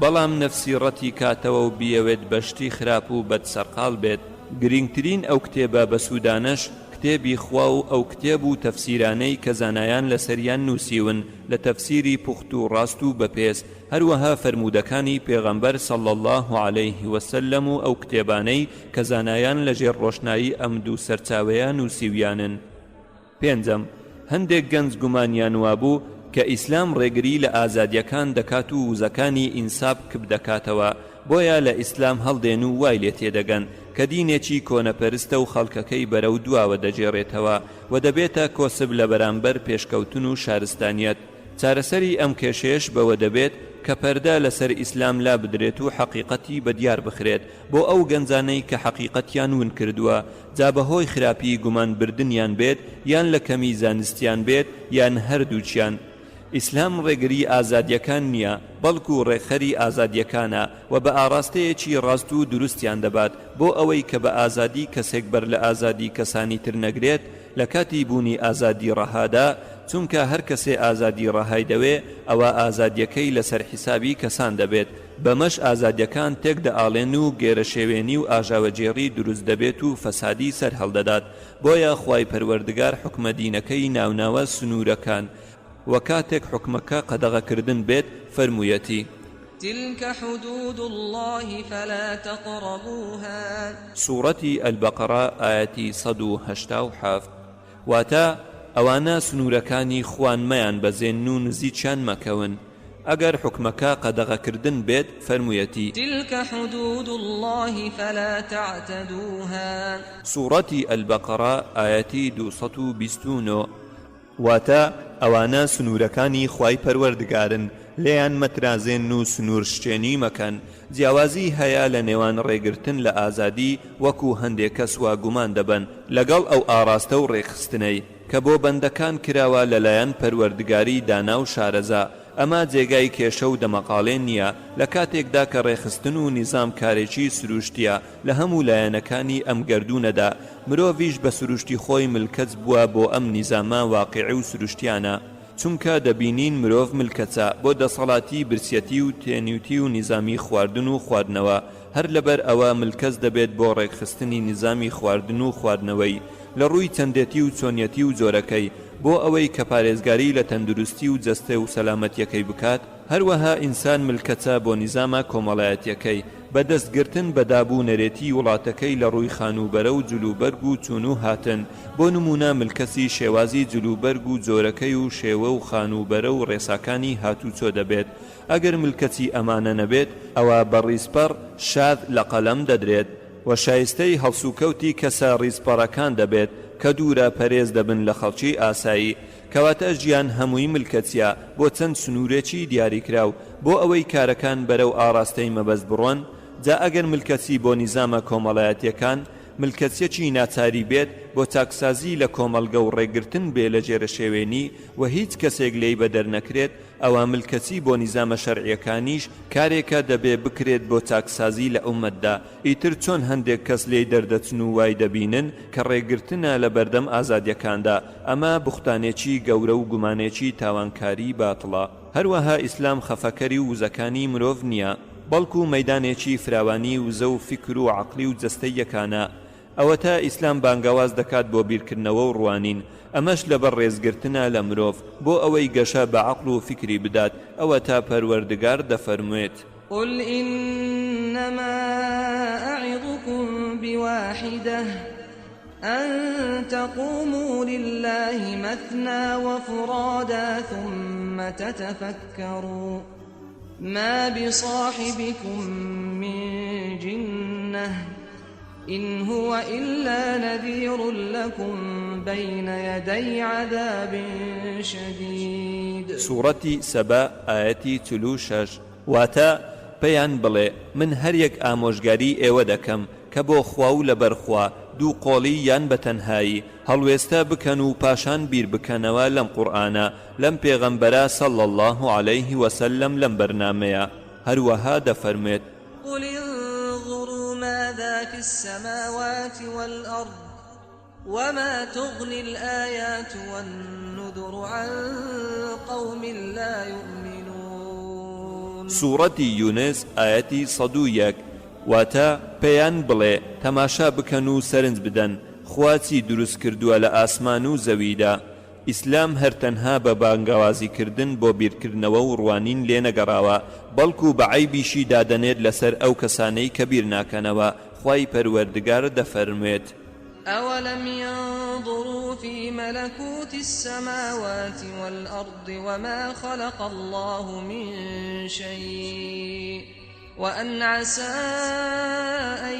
بەڵام نەفسی ڕەتی کاتەوە و بیەوێت بەشتی خراپ و بەدسەرقاڵ بێت. گرنگترین ئەو کتێبە بە سوودانەش کتێبی خوا و ئەو کتێب و تەفسیرانەی کە زانایان لەسەریان نووسیون لە تەفسیری پوخت و ڕاست و بەپێز هەروەها فەرموودەکانی پێغەمبەر صلی الله عليه وسلم و ئەو کتێبانەی کە زانایان لەژێر ڕۆشنایی ئەم دوو سەرچاوەیە نووسیویانن. پێنجەم، هەندێک گەنج گومانیان وابوو کە ئیسلام ڕێگری لە ئازادیەکان دەکات و وزەکانی ئینساب کب دەکاتەوە بۆیە لە ئیسلام هەڵدێن و وای لێ تێدەگەن کە دینێکی کۆنەپەرستە و خەڵکەکەی بەرەو دواوە دەجێڕێتەوە و دەبێتە کۆسب لە بەرامبەر پێشکەوتن و شارستانیەت. چارەسەری ئەم کێشەیەش بەوە دەبێت کە پەردە لەسەر ئیسلام لا بدرێت و حەقیقەتی بەدیار بخرێت بۆ ئەو گەنجانەی کە حەقیقەتیان ون کردووە جا بەهۆی خراپی گومان بردنیان بێت یان لە کەمی زانستیان بێت یان هەردووچیان. ئیسلام ڕێگری ئازادیەکان نییە بەڵکو ڕێخەری ئازادیەکانە و بە ئاراستەیەکی ڕاست و دروستیان دەبات بۆ ئەوەی کە بە ئازادی کەسێک بەر لە ئازادی کەسانی تر نەگرێت لە کاتی بوونی ئازادی ڕەهادا چونکە هەر کەسێ ئازادی ڕەهای دەوێ ئەوە ئازادیەکەی لەسەر حیسابی کەسان دەبێت بەمەش ئازادیەکان تێک دەئاڵێن و گێرەشێوێنی و ئاژاوەجێڕی دروست دەبێت و فەسادی سەر هەڵدەدات. بۆیە خوای پەروەردگار حکمە دینەکەی ناوناوە سنوورەکان وكاتك حكمك قدغكردن بيت فرمويتي تلك حدود الله فلا تقربوها. سورة البقرة آياتي 187 واتا اوانا سنوركاني خوان ميان بزنون زيچان مكون اگر حكمك قدغكردن بيت فرمويتي تلك حدود الله فلا تعتدوها. سورة البقرة آياتي 220 واتا ئەوانە سنوورەکانی خوای پەروەردگارن لێیان مەترازێن و سنوور شتێنی مەکەن. جیاوازی هەیە لە نێوان ڕێگرتن لە ئازادی وەکو هەندێک کەس وا گومان دەبن لەگەڵ ئەو ئاراستە و ڕێخستنەی کە بۆ بەندەکان کراوە لەلایەن پەروەردگاری دانا و شارەزا. ئەمە جێگای کێشە و دەمەقاڵێ نییە لە کاتێکدا کە ڕێخستن و نیزام کارێکی سروشتیە لە هەموو لایەنەکانی ئەم گەردوونەدا مرۆڤیش بە سروشتی خۆی ملکەت بووە بۆ ئەم نیزامە واقعی و سروشتیانە چونکە دەبینین مرۆڤ ملکەچە بۆ دەسەڵاتی برسیەتی و تێنیوتی و نیزامی خواردن و خواردنەوە هەر لەبەر ئەوە ملکەس دەبێت بۆ ڕێکخستنی نیزامی خواردن و خواردنەوەی لە ڕووی چەندێتی و چۆنیەتی و جۆرەکەی بۆ ئەوەی کە پارێزگاری لە تەندروستی و جەستە و سەلامەتیەکەی بکات. هەروەها ئینسان ملکەچە بۆ نیزامە کۆمەڵایەتیەکەی بەدەستگرتن بەدابوو نەرێتی وڵاتەکەی لە ڕووی خانوبەرە و جلوبەرگ و چون و هاتن. بۆ نمونە ملکەسی شێوازی جلوبەرگ و جۆرەکەی و شێوە و خانوبەرە و ڕێساکانی هاتوچۆ دەبێت. ئەگەر ملکەتی ئەمانە نەبێت ئەوە بە ڕیسپەر شاد لە قەلەم دەدرێت و شایستەی هەڵسوکەوتی کەسە ڕیسپەڕەکان دەبێت کە دوورە پەرێز دەبن لە خەڵکی ئاسایی. کەواتە ژیان هەمووی ملکەتیە بۆ چەند سنوورێکی دیاریکراو بۆ ئەوەی کارەکان بەرەو ئاراستەی مەبەست بڕۆن. جا ئەگەر ملکەتی بۆ نیزامە کۆمەڵایەتیەکان ملکەتیەکی ناچاری بێت بۆ چاکسازی لە کۆمەلگە و ڕێگرتن بێ لە جێرە شێوێنی و هیچ کەسێک لێی بەدەر نەکرێت ئەوە ملکەتی بۆ نیزامە شەرعیەکانیش کارێکە دەبێ بکرێت بۆ چاکسازی لە ئومەتدا. ئیتر چۆن هەندێک کەس لێی دەردەچن و وای دەبینن کە ڕێگرتنە لە بەردەم ئازادیەکاندا ئەمە بوختانێکی گەورە و گومانێکی تاوانکاری باتڵە. هەروەها ئیسلام خەفەکەری و وزەکانی مرۆڤ نییە بەڵکو مەیدانێکی فراوانی وزە و فکر و عەقلی و جەستەی یەکانە. ئەوە تا ئیسلام بانگەواز دەکات بۆ بیرکردنەوە و ڕوانین، ئەمەش لەبەر ڕێزگرتنە لە مرۆڤ بۆ ئەوەی گەشە بە عەقڵ و فکری بدات. ئەوە تا پەروەردگار دەفەرموێت: قل إنما أعظكم بواحدة أن تقوموا لله مثنى وفرادا ثم تتفكروا ما بصاحبكم من جنة إن هو إلا نذير لكم بين يدي عذاب شديد. سورة سبا آياتي 36. واتا پێیان بڵێ من هەر یەک ئامۆژگاری ئێوە دەکەم کە بۆ خوا و لەبەرخوا دوو قۆڵی یان بەتەنهایی هەڵوێستە بکەن و پاشان بیر بکەنەوە لەم قورئانە لەم پێغەمبەرە صلی الله عليه وسلم لەم بەرنامەیە. هەروەها دەفەرمێت: قل انظروا ماذا في السماوات والأرض وما تغني الآيات والنذر عن قوم لا يؤمنون. سورەتی یونس ئاەتی 101. واتە پێیان بڵێ تەماشا بکەن و سەرنج بدەن خواچی دروست کردووە لە ئاسمان و زەویدا. ئیسلام هەرتەنها بە بانگەوازیکردن بۆ بیرکردنەوە و ڕوانین لێ نەگەڕاوە، بەڵکو بە عەیبیشی دادەنێت لەسەر ئەو کەسانەی کە بیر ناکەنەوە. خوای پەروەردگار دەفەرموێت: أولم ينظروا في ملكوت السماوات والأرض وما خلق الله من شيء وأن عسى أن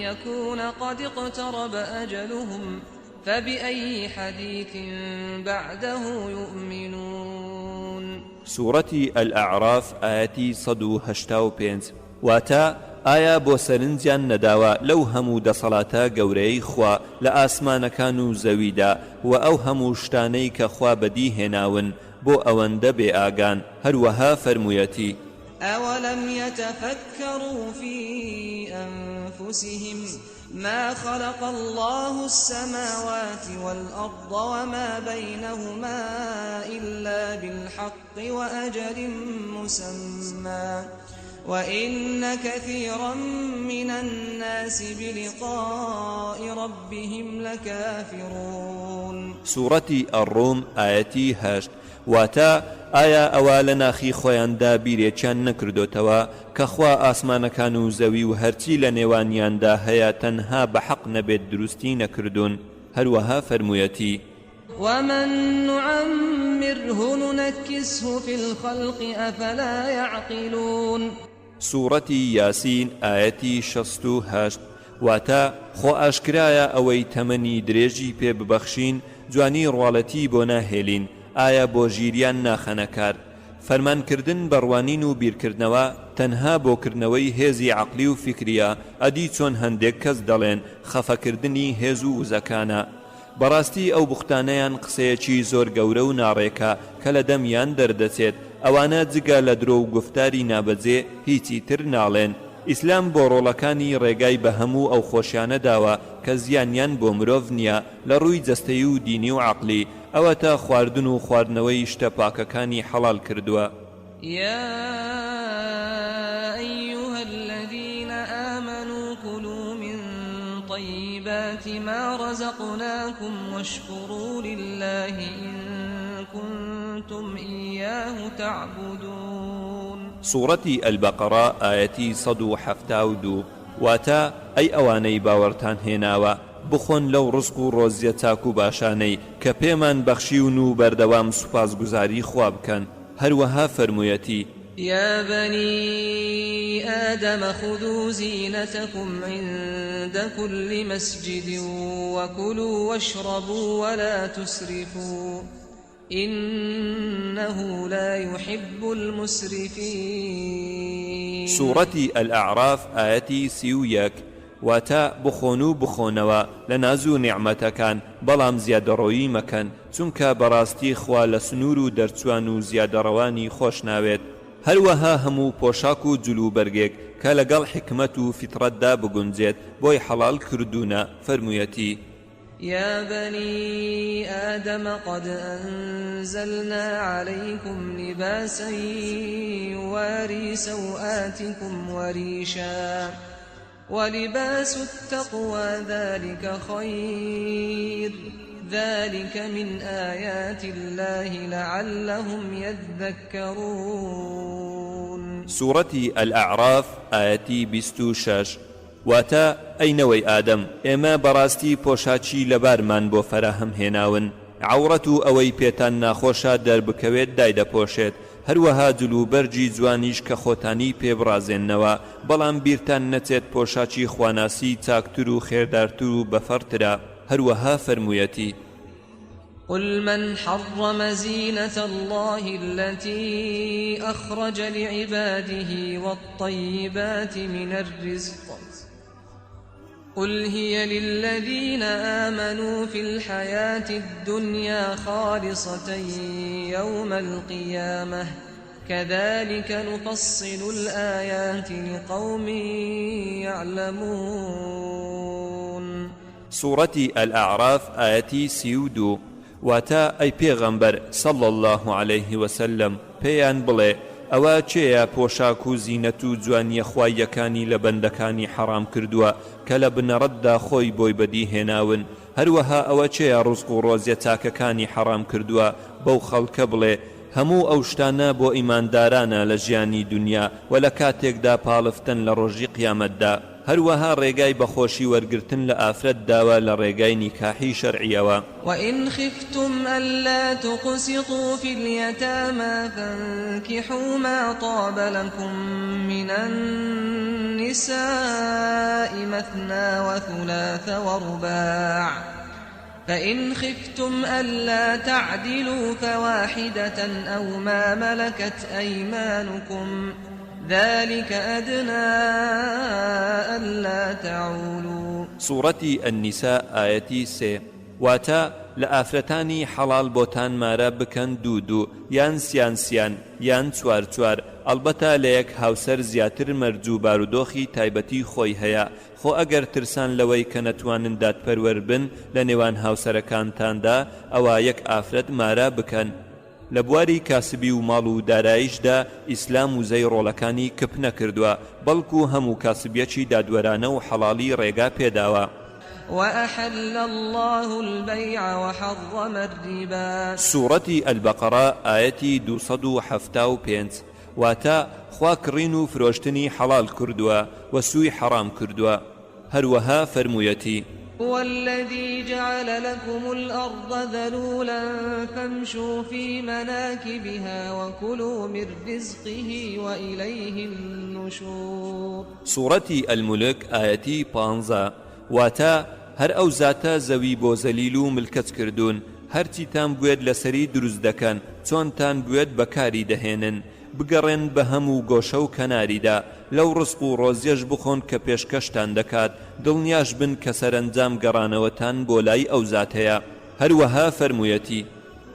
يكون قد اقترب أجلهم فبأي حديث بعده يؤمنون. سورة الأعراف آياتي 185. واتا ئایا بۆ سەرنجیان نەداوە لەو هەموو دەسەڵاتە گەورەی خوا لە ئاسمانەکان و زەویدا و ئەو هەموو شتانەی کە خوا بەدی هێناون بۆ ئەوەندە بێ ئاگان. هەروەها فەرموویەتی: أولم يتفكروا في أنفسهم ما خلق الله السماوات والأرض وما بينهما إلا بالحق وأجل مسمى وإن كثيرا من الناس بلقاء ربهم لكافرون. سورة الروم آياتي 8. واتا ئایا ئەوە لە ناخی خۆیاندا بیرێکیان نەکردوتەوە کە خوا ئاسمانەکان و زەوی و هەرچی لە نێوانیاندا هەیە تەنها بە حەق نەبێت دروستی نەکردوون. هەروەها فەرموویەتی: ومن نعمره ننكسه في الخلق أفلا يعقلون. سورة ياسين آياتي 68. واتا خۆ ئاشکرایە ئەوەی تەمەنی درێژی پێ ببەخشین جوانی ڕواڵەتی بۆ ناهێلین. ئایا بۆ ژیریان ناخەنەکار؟ فەرمانکردن بەڕوانین و بیرکردنەوە تەنها بۆکردنەوەی هێزی عەقلی و فکریە، ئەدی چۆن هەندێک کەس دەڵێن خەفەکردنی هێز و وزەکانە. بەڕاستی ئەو بوختانەیان قسەیەکی زۆر گەورە و ناڕێکە کە لە دەمیان دەردەچێت. ئەوانە جگە لە درۆ و گفتاری نابەجێ هیچی تر ناڵێن. ئیسلام بۆ ڕۆڵەکانی ڕێگای بە هەموو ئەو خۆشیانە داوە کە زیانیان بۆ مرۆڤ نییە لە ڕووی جەستەیی و دینی و عەقلی. ئەوە تا خواردن و خواردنەوەی شتە پاکەکانی حەڵال کردووە. يا أيها الذين آمنوا كلوا من طيبات ما رزقناكم واشكروا لله إن كنتم إياه تعبدون. سورة البقرة آياتي 172. واتا أي أواني باورتان هناوا بخۆن لەو ڕزق و ڕۆزیە چاک و باشانەی کە پێمان بەخشیون و بەردەوام سوپاسگوزاری خوا بکەن. هەروەها فەرموویەتی: يا بني آدم خذوا زينتكم عند كل مسجد وكلوا واشربوا ولا تسرفوا إنه لا يحب المسرفين. سورة الأعراف آياتي 31. واتا بخۆن و بخۆنەوە لە ناز و نیعمەتەکان بەڵام زیادەڕۆیی مەکەن، چونکە بەڕاستی خوا لە سنوور و دەرچوان و زیادەڕەوانی خۆش ناوێت. هەروەها هەموو پۆشاک و جلو بەرگێک کە لەگەڵ حکمت و فیترەتدا بگونجێت بۆی حەڵال کردوونە. فەرموویەتی: يا بني آدم قد أنزلنا عليكم لباسا يواري سوآتكم وريشا ولباس التقوى ذلك خير ذلك من آيات الله لعلهم يذكرون. سورة الأعراف آياتي 26 واتا ئەینەوەی ئادەم ئێمە بەڕاستی پۆشاچی لەبارمان بۆ فەراهەم هێناون عەورەت و ئەوەی پێتان ناخۆشە دەربکەوێت دایدەپۆشێت هەروەها جلوبەرجی جوانیش کە خۆتانی پێبڕازێننەوە بەڵام بیرتان نەچێت پۆشاچی خواناسی چاکتر و خێردارتر و بەفەڕترە هەروەها فەرموویەتی قل من حرم زينة الله التي أخرج لعباده والطيبات من الرزق قل هي للذين آمنوا في الحياة الدنيا خالصة يوم القيامة كذلك نفصل الآيات لقوم يعلمون. سورة الأعراف آياتي 32 واتا ئەی پێغەمبەر صلى الله عليه وسلم پێیان بڵێ ئەوە چێیە پۆشاک و زینەت و جوانیە خوایەکانی لە بەندەکانی حەرام کردووە کە لە بنەڕەتدا خۆی بۆی بەدی هێناون هەروەها ئەوە چێیە ڕزق و ڕۆزیە چاکەکانی حەرام کردووە بەو خەڵکە بڵێ هەموو ئەو شتانە بۆ ئیماندارانە لە ژیانی دنیا و لە کاتێکدا پاڵفتن لە ڕۆژی قیامەتدا هەروەها ڕێگای بەخۆشی وەرگرتن لە ئافرەت داوە لە ڕێگای نیکاحی شەرعیەوە. وإن خفتم ألا تقسطوا في اليتامى فانكحوا ما طاب لكم من النساء مثنى وثلاث ورباع فإن خفتم ألا تعدلوا فواحدة أو ما ملكت أيمانكم ذلك أدنى ألا تعولوا. سورة النساء آياتي 3 واتا لآفرتاني حلال بوتان مارا بكن دودو يان سيان سيان يان چوار چوار البتا ليك هاوسر زياتر مرجو بارودوخي تايبتي خوي هيا خو اگر ترسان لوي كنتوانن داد پرور بن لنوان هاوسركانتاندا اوا يك آفرت مارا بكن لبواری کاسبی و ماڵ و دارایشدا ئیسلام وزەی ڕۆڵەکانی کپ نەکردووە بەڵکو هەموو کاسبیەکی دادوەرانە و حەڵالی ڕێگا پێداوە. وأحل الله البيع وحرم الربا. سورة البقرة آياتي 275 واتا خوا کڕین و فرۆشتنی حەڵال کردووە و سوی حەرام کردووە هەروەها فەرموویەتی هو الذي جعل لكم الأرض ذلولا فامشوا في مناكبها وكلوا من رزقه وإليه النشور. سورة الملك آياتي 15 واتا هر ئەو زاتە زەوی بۆ زەلیل و ملکەت کردوون هەرچیتان بوێت لەسەری دروست دەکەن چۆنتان بوێت بەکاری دەهێنن بگەڕێن بە هەموو گۆشە و کەناریدا لەو ڕزق و ڕۆزیەش بخۆن کە پێشکەشتان دەکات دڵنیاش بن کە سەرنجام گەڕانەوەتان بۆ لای ئەو زاتەیە هەروەها فەرموویەتی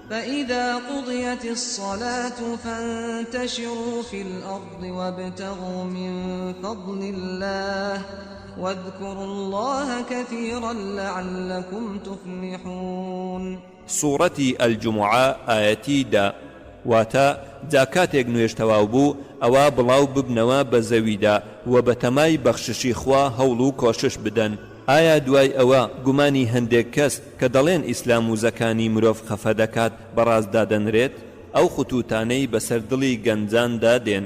فإذا قضيت الصلاة فانتشروا في الأرض وابتغوا من فضل الله واذكروا الله كثيرا لعلكم تفلحون. سورة الجمعة آياتي دا واتا جاکاتێک نوێژ تەواو بوو ئەوە بڵاو ببنەوە بە زەویدا و بە تەمای بەخششی خوا هەوڵ و کۆشش بدەن. ئایا دوای ئەوە گومانی هەندێک کەس کە دەڵێن ئیسلام و زەکانی مرۆڤ خەفە دەکات بەڕاست دادەنرێت ئەو خطوتانەی بەسەر دڵی گەنجاندا دێن.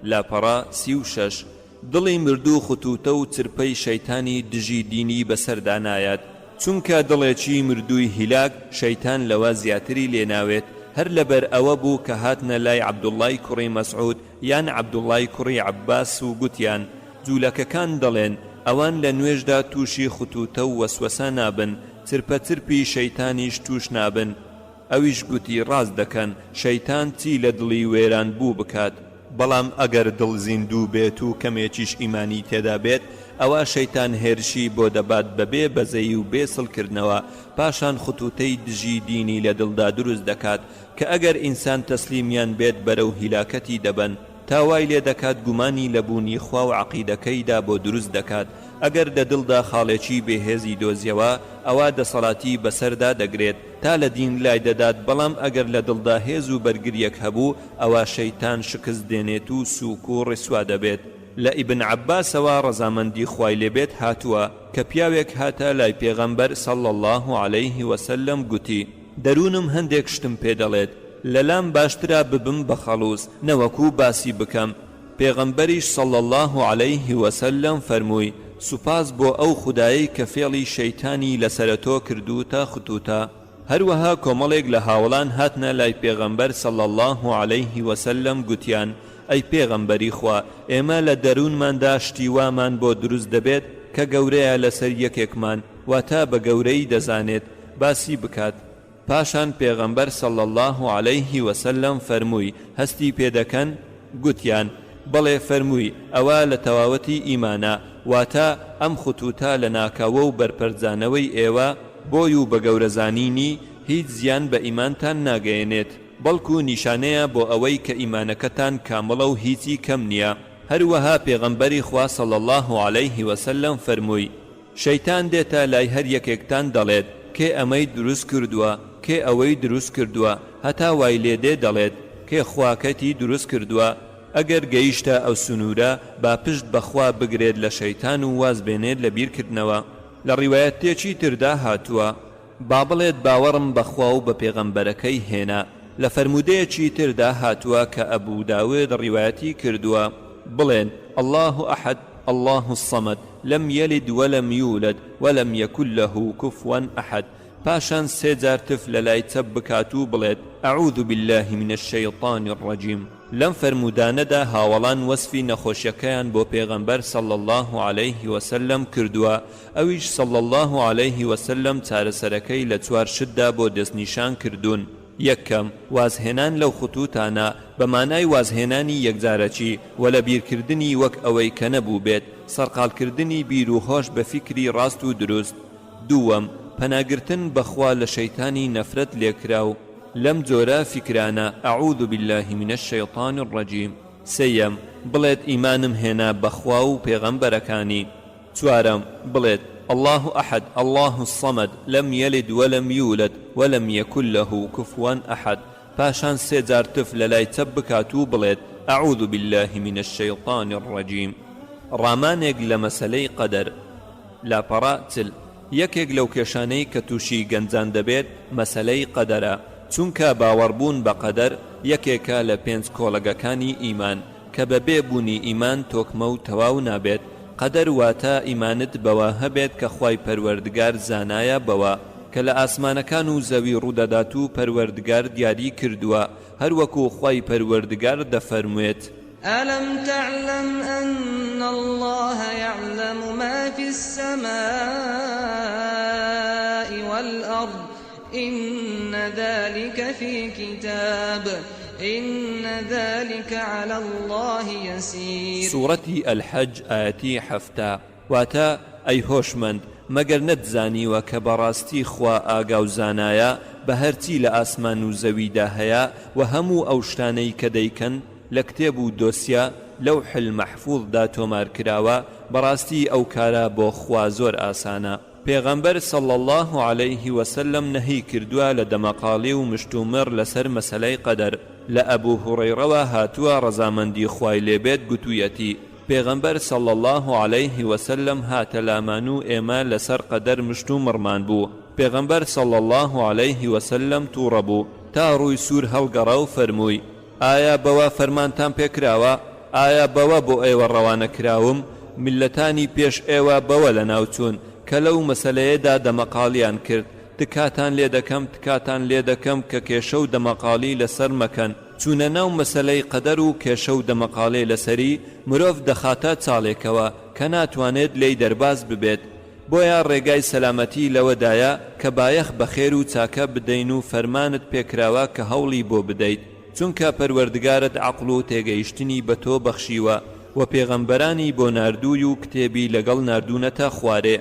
لاپەڕا 36 دڵی مردوو خطوتە و چرپەی شەیتانی دژی دینی بەسەردا نایەت چونکە دڵێکی مردووی هیلاک شەیتان لەوە زیاتری لێناوێت هەر لەبەر ئەوە بوو کە هاتنە لای عەبدوڵڵای کوڕی مەسعود یان عەبدوڵڵای کوڕی عەباس و گوتیان جوولەکەکان دەڵێن ئەوان لە نوێژدا تووشی خطوتە و وەسوەسە نابن چرپەچرپی شەیتانیش توش نابن. ئەویش گوتی ڕاست دەکەن شەیتان چی لە دڵی وێران بوو بکات بەڵام ئەگەر دڵ زیندوو بێت و کەمێکیش ئیمانی تێدا بێت ئەوە شەیتان هێرشی بۆ دەبات بەبێ بەزەی و بێسڵکردنەوە پاشان خطوتەی دژی دینی لە دڵدا دروست دەکات کە ئەگەر ئینسان تەسلیمیان بێت بەرەو هیلاکەتی دەبن تاوای لێ دەکات گومانی لەبوونی خوا و عەقیدەکەیدا بۆ دروست دەکات ئەگەر لە دڵدا خاڵێکی بێهێزی دۆزیەوە ئەوە دەسەڵاتی بەسەردا دەگرێت تا لە دین لای دەدات بەڵام ئەگەر لە دڵدا هێز و بەرگریەک هەبوو ئەوە شەیتان شکست دێنێت و سووک و ڕسوا دەبێت. لە ئیبن عەباسەوە ڕەزامەندی خوای لێبێت هاتووە کە پیاوێک هاتە لای پێغەمبەر صلی الله علیه وسلم گوتی دەروونم هەندێک شتم پێ دەڵێت لەلام باشترا ببم بە خەڵوس نەوەکو باسی بکەم. پێغەمبەریش صلی الله علیه وسلم فەرمووی سوپاس بۆ ئەو خودایی کە فێڵی شەیتانی لەسرە تۆ کردوتە خوتوتە. هەروەها کۆمەڵێک لە هاوڵان هاتنە لای پێغەمبەر صلی الله علیه وسلم گوتیان ئەی پێغەمبەری خوا ئێمە لە دەروونماندا شتی وامان بۆ دروست دەبێت کە گەورەیە لەسەر یەکێکمان واتە بە گەورەی دەزانێت باسی بکات. پاشان پێغەمبەر صلی الله علیه وسلم فەرمووی هەستی پێدەکەن؟ گوتیان بەڵێ. فەرمووی ئەوە لە تەواوەتی ئیمانە واتە ئەم خوتوتە لە ناکاوە و بەرپەرزانەوەی ئێوە بۆی و بە گەورەزانینی هیچ زیان بە ئیمانتان ناگەیەنێت بەڵکو نیشانەیە بۆ ئەوەی کە ئیمانەکەتان کامڵە و هیچی کەم نییە. هەروەها پێغەمبەری خوا صلی الله علیه وسلم فەرمووی شەیتان دێتە لای هەر یەکێکتان دەڵێت کێ ئەمەی دروست کردووە کێ ئەوەی دروست کردووە هەتا وای لێدێ دەڵێت کێ خواکەتی دروست کردووە. ئەگەر گەیشتە ئەو سنوورە با پشت بەخوا بگرێت لە شەیتان و واز بێنێت لە بیرکردنەوە. لە ڕیوایەتێکی تردا هاتووە با بڵێت باوەڕم بەخوا و بە پێغەمبەرەکەی هێنا. لە فەرمودەیەکی تردا هاتووە کە ئەبوو داود ڕیوایەتی کردووە بڵێن الله ئەحەد الله الصەمەد لەم یەلد وەلەم یولد وەلەم یەکن لەه کوفوەن ئەحەد. پاشان سێ جار تف لە لای چەپ بکات و بڵێت ئەعوذ بالله من الشەیطان الرەجیم. لەم فەرمودانەدا هاوڵان وەسفی نەخۆشیەکەیان بۆ پێغەمبەر صلی الله علیه وسلم کردووە. ئەویش صلی الله علیه وسلم چارەسەرەکەی لە چوار شتدا بۆ دەستنیشان کردوون. یەکەم وازهێنان لەو خوتوتانە بە مانای وازهێنانی یەکجارەکی و لە بیرکردنی وەک ئەوەی کە نەبوو بێت سەرقالکردنی بیر و هۆش بە فیکری ڕاست و دروست. دووەم پەناگرتن بەخوا لە شەیتانی نەفرەت لێکراو لەم جۆرە فیکرانە ئەعوذ بالله من الشەیطان الرەجیم. سێیەم بڵێت ئیمانم هێنا بەخوا و پێغەمبەرەکانی. چوارەم بڵێت الله أحد الله الصمد لم يلد ولم يولد ولم يكن له كفوا أحد. پاشان سێ جار تف لە لای چەپ بکات و بڵێت أعوذ بالله من الشيطان الرجيم. ڕامانێک لە مەسەلەی قەدەر. لاپەڕا چل یەکێک لەو کێشانەی کە تووشی گەنجان دەبێت مەسەلەی قەدەرە چونکە باوەڕبوون بە قەدەر یەکێکە لە پێنج کۆڵەگەکانی ئیمان کە بە بێبوونی ئیمان تۆکمە و تەواو نابێت. قەدەر واتە ئیمانت بەوە هەبێت کە خوای پەروەردگار زانایە بەوە کە لە ئاسمانەکان و زەوی ڕوودەدات و پەروەردگار دیاری کردووە هەروەکو خوای پەروەردگار دەفەرموێت ألم تعلم أن الله يعلم ما في السماء والأرض إن ذلك في كتاب إن ذلك على الله يسير. سورة الحج آياتي حفتا واتا أي هوشمند مەگەر نەتزانیوە کە بەڕاستی خوا ئاگا و زانایە بە هەرچی لە ئاسمان و زەویدا هەیە و هەموو ئەو شتانەی کە دەیکەن لە کتێب و دۆسیا لەوح المەحفوظدا تۆمار کراوە بەڕاستی ئەو کارە بۆ خوا زۆر ئاسانە. پێغەمبەر صلی الله علیه وسلم نەهی کردووە لە دەمەقاڵی و مشتومڕ لەسەر مەسەلەی قەدەر. لە ئەبوو هوڕەیڕەوە هاتووە ڕەزامەندی خوای لێبێت گوتوویەتی پێغەمبەر صلی الله علیه وسلم هاتە لامان و ئێمە لەسەر قەدەر مشتومڕمان بوو. پێغەمبەر صلی الله علیه وسلم تووڕە بوو تا ڕووی سوور هەڵگەڕا و فەرمووی ئایا بەوە فەرمانتان پێکراوە؟ ئایا بەوە بۆ ئێوە ڕەوانە کراوم؟ میلەتانی پێش ئێوە بەوە لە ناوچوون کە لەو مەسەلەیەدا دەمەقاڵیان کرد تکاتان لێ دەکەم کە کێشە و دەمەقاڵی لەسەر مەکەن. چونە ناو مەسەلەی قەدەر و کێشە و دەمەقاڵێ لەسەری مرۆڤ دەخاتە چاڵێکەوە کە ناتوانێت لێی دەرباز ببێت. بۆیە ڕێگای سەلامەتی لەوەدایە کە بایەخ بەخێر و چاکە بدەین و فەرمانت پێکراوە کە هەوڵی بۆ بدەیت چونکە پەروەردگارت عەقڵ و تێگەیشتنی بە تۆ بەخشیوە و پێغەمبەرانی بۆ ناردووی و کتێبی لەگەڵ ناردوونەتە خوارێ.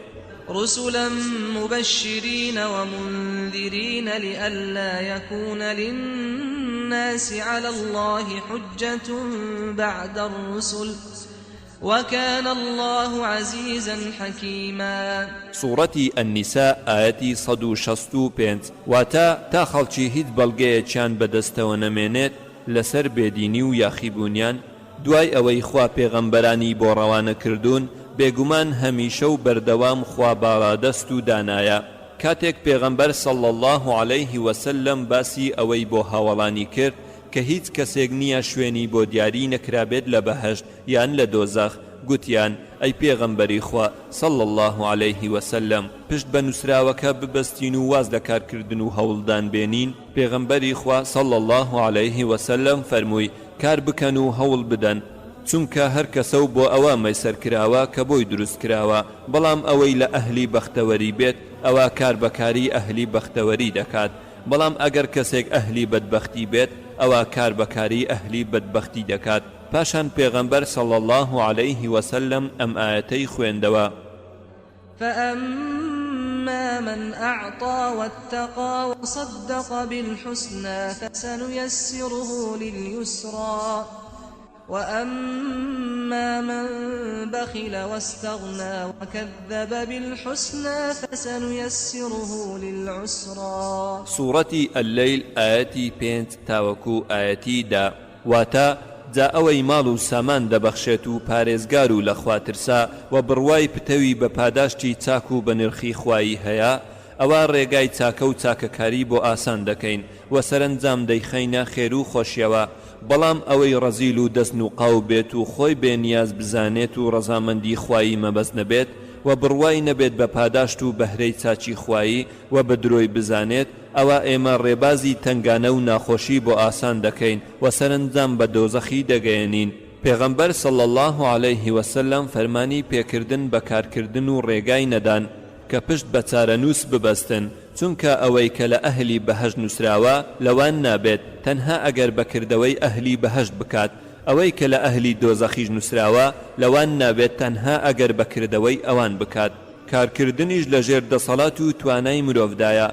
رسلا مبشرين ومنذرين لئلا يكون للناس على الله حجة بعد الرسل وكان الله عزيزا حكيما. سورة النساء آياتي 165 واتا تا خەڵکی هیچ بەڵگەیەکیان بەدەستەوە نەمێنێت لەسەر بێدینی و یاخیبوونیان دوای ئەوەی خوا پێغەمبەرانی بۆ ڕەوانە کردوون بێگومان هەمیشە و بەردەوام خوا باڵادەست و دانایە. کاتێک پێغەمبەر صلی الله عليه وسلم باسی ئەوەی بۆ هاوڵانی کرد کە هیچ کەسێک نییە شوێنی بۆ دیاری نەکرابێت لە بەهەشت یان لە دۆزەخ گوتیان ئەی پێغەمبەری خوا صلی الله عليه وسلم پشت بە نووسراوەکە ببەستین و واز لە کارکردن و هەوڵدان بێنین. پێغەمبەری خوا صلی الله عليه وسلم فەرمووی کار بکەن و هەوڵ بدەن چونکە هەر کەسە و بۆ ئەوە مەیسەر کراوە کە بۆی دروست کراوە بەڵام ئەوەی لە ئەهلی بەختەوەری بێت ئەوە کار بەکاری ئەهلی بەختەوەری دەکات بەڵام ئەگەر کەسێک ئەهلی بەدبەختی بێت ئەوە کار بەکاری ئەهلی بەدبەختی دەکات. پاشان پێغەمبەر صلی الله عليه وسلم ئەم ئاەتەی خوێندەوە فأما من أعطى واتقى وصدق بالحسنى فسنيسره لليسرى وأما من بخل واستغنى وكذب بالحسنى فسنيسره للعسرى. سورة الليل آياتي 5 تاوكو آياتي دا واتا جا ئەوەی ماڵ و سامان دەبەخشێت و پارێزگار و لە خواترسا و بڕوای پتەوی بە پاداشتی چاک و بە نرخی خوایی هەیە ئەوە ڕێگای چاکە و چاکەکاری بۆ ئاسان دەکەین و سەرنجام دەیخەینە خێر و خۆشیەوە. بەڵام ئەوەی ڕەزیل و دەست و قاو بێت و خۆی بێنیاز بزانێت و ڕەزامەندی خوایی مەبەست نەبێت و بڕوای نەبێت بە پاداشت و بەهرەی چاچی خوایی و بە درۆی بزانێت ئەوە ئێمە ڕێبازی تنگانە و ناخۆشی بۆ ئاسان دەکەین و سەرنجام بە دۆزەخی دەگەیەنین. پێغەمبەر صلی الله عليه وسلم فەرمانی پێکردن بە کارکردن و ڕێگای نەدان کە پشت بە چارەنووس ببەستن چونکە ئەوەی کە لە ئەهلی بەهەشت نووسراوە لەوان نابێت تەنها ئەگەر بەکردەوەی ئەهلی بەهەشت بکات ئەوەی کە لە ئەهلی دۆزەخیش نووسراوە لەوان نابێت تەنها ئەگەر بەکردەوەی ئەوان بکات. کارکردنیش لە ژێر دەسەڵات و توانای مرۆڤدایە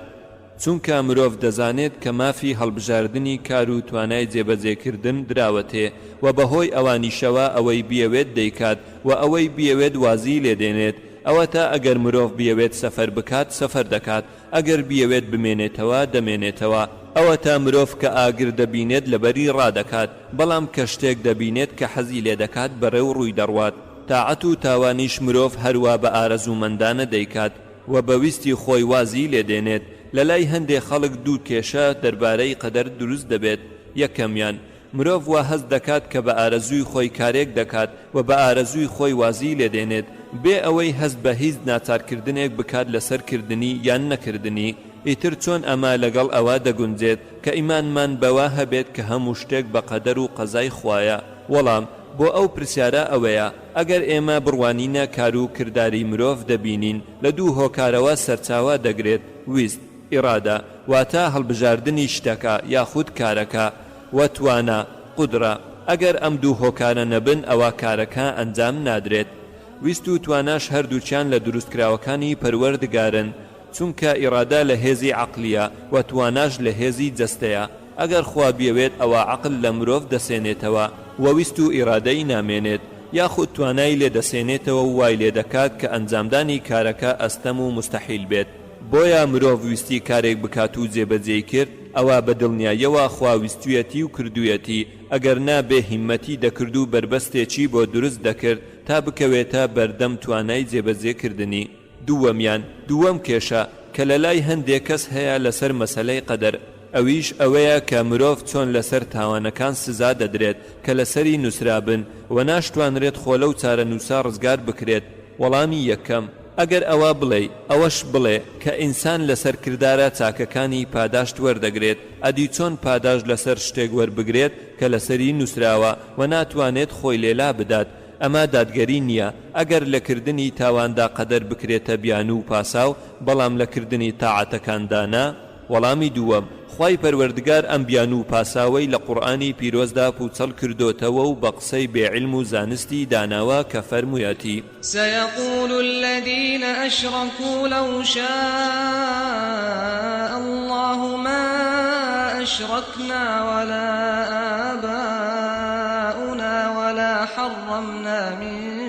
چونکە مرۆڤ دەزانێت کە مافی هەڵبژاردننی کار و توانای جێبەجێکردن دراوەتێ و بەهۆی ئەوانیشەوە ئەوەی بیەوێت دەیکات و ئەوەی بیەوێت وازی لێدێنێت. ئەوە تا ئەگەر مرۆڤ بیەوێت سەفەر بکات سەفەر دەکات ئەگەر بیەوێت بمێنێتەوە دەمێنێتەوە. ئەوە تا مرۆڤ کە ئاگر دەبینێت لەبەری ڕادەکات بەڵام کە شتێک دەبینێت کە حەزی لێ دەکات بەڕێو ڕووی دەڕوات. تاعەت و تاوانیش مرۆڤ هەروە بە ئارەزومەندانە دەیکات و بەویستی خۆی وازی لێدێنێت. لە لای هەندێک خەڵک دوو کێشە دەربارەی قەدەر دروست دەبێت. یەکەمیان مرۆڤ وا هەست دەکات کە بە ئارەزووی خۆی کارێک دەکات و بە ئارەزووی خۆی وازی لێدێنێت بێ ئەوەی هەست بە هیچ ناچارکردنێک بکات لەسەرکردنی یان نەکردنی. ئیتر چۆن ئەمە لەگەڵ ئەوە دەگونجێت کە ئیمانمان بەوا هەبێت کە هەموو شتێک بە قەدەر و قەزای خوایە. وەڵام بۆ ئەو پرسیارە ئەوەیە ئەگەر ئێمە بڕوانینە کار و کردداری مرۆڤ دەبینین لە دوو هۆکارەوە سەرچاوە دەگرێت ویست ئیرادە واتە هەڵبژاردننی شتەکە یاخود کارەکە و توانە قودرە. ئەگەر ئەم دوو هۆکارە نەبن ئەوە کارەکە ئەنجام نادرێت. ویست و تواناش هەردووچیان لە دروستکراوەکانی پەروەردگارن چونکە ئیرادە لە هێزی عەقلیە و تواناش لە هێزی جەستەیە. ئەگەر خوا بیەوێت ئەوە عەقل لە مرۆڤ دەسێنێتەوە و ویست و ئیرادەی نامێنێت یاخود توانای لێ دەسێنێتەوە و وای لێ دەکات کە ئەنجامدانی کارەکە ئەستەم و مستەحیل بێت. بۆیە مرۆڤ ویستی کارێک بکات و جێبەجێی کرد ئەوە بەدڵنیاییەوە خواویستویەتی و کردوویەتی ئەگەر نابێ هیمەتی دەکرد و بربەستێکی بۆ دروست دەکرد تا بکەوێتە بەردەم توانای جێبەجێکردنی. دووەم کێشە کە لە لای هەندێک کەس هەیە لەسەر مەسەلەی قەدەر ئەویش ئەوەیە کە مرۆڤ چۆن لەسەر تاوانەکان سزا دەدرێت کە لەسەری نووسرابن و ناشتوانرێت خۆلە و چارە نووسا ڕزگار بکرێت. وەڵامی یەکەم ئەگەر ئەوە بڵێ ئەوەش بڵێ کە ئینسان لەسەر کردارە چاکەکانی پاداشت وەردەگرێت ئەدی چۆن پاداش لەسەر شتێک وەربگرێت کە لەسەری نووسراوە و ناتوانێت خۆی لێلا بدات. ئەمە دادگەری نییە. ئەگەر لەکردنی تاواندا قەدەر بکرێتە بیان و پاساو بەڵام لەکردنی تاعەتەکاندانە. وەڵامی دووەم خوای پەروەردگار ئەم بیان و پاساوەی لە قورئانی پیرۆزدا پوچەڵ کردوتەوە و بە قسەی بێعیلم و زانستی داناوە کە فەرموویەتی سيقول الذين أشركوا لو شاء الله ما أشركنا ولا آباؤنا ولا حرمنا من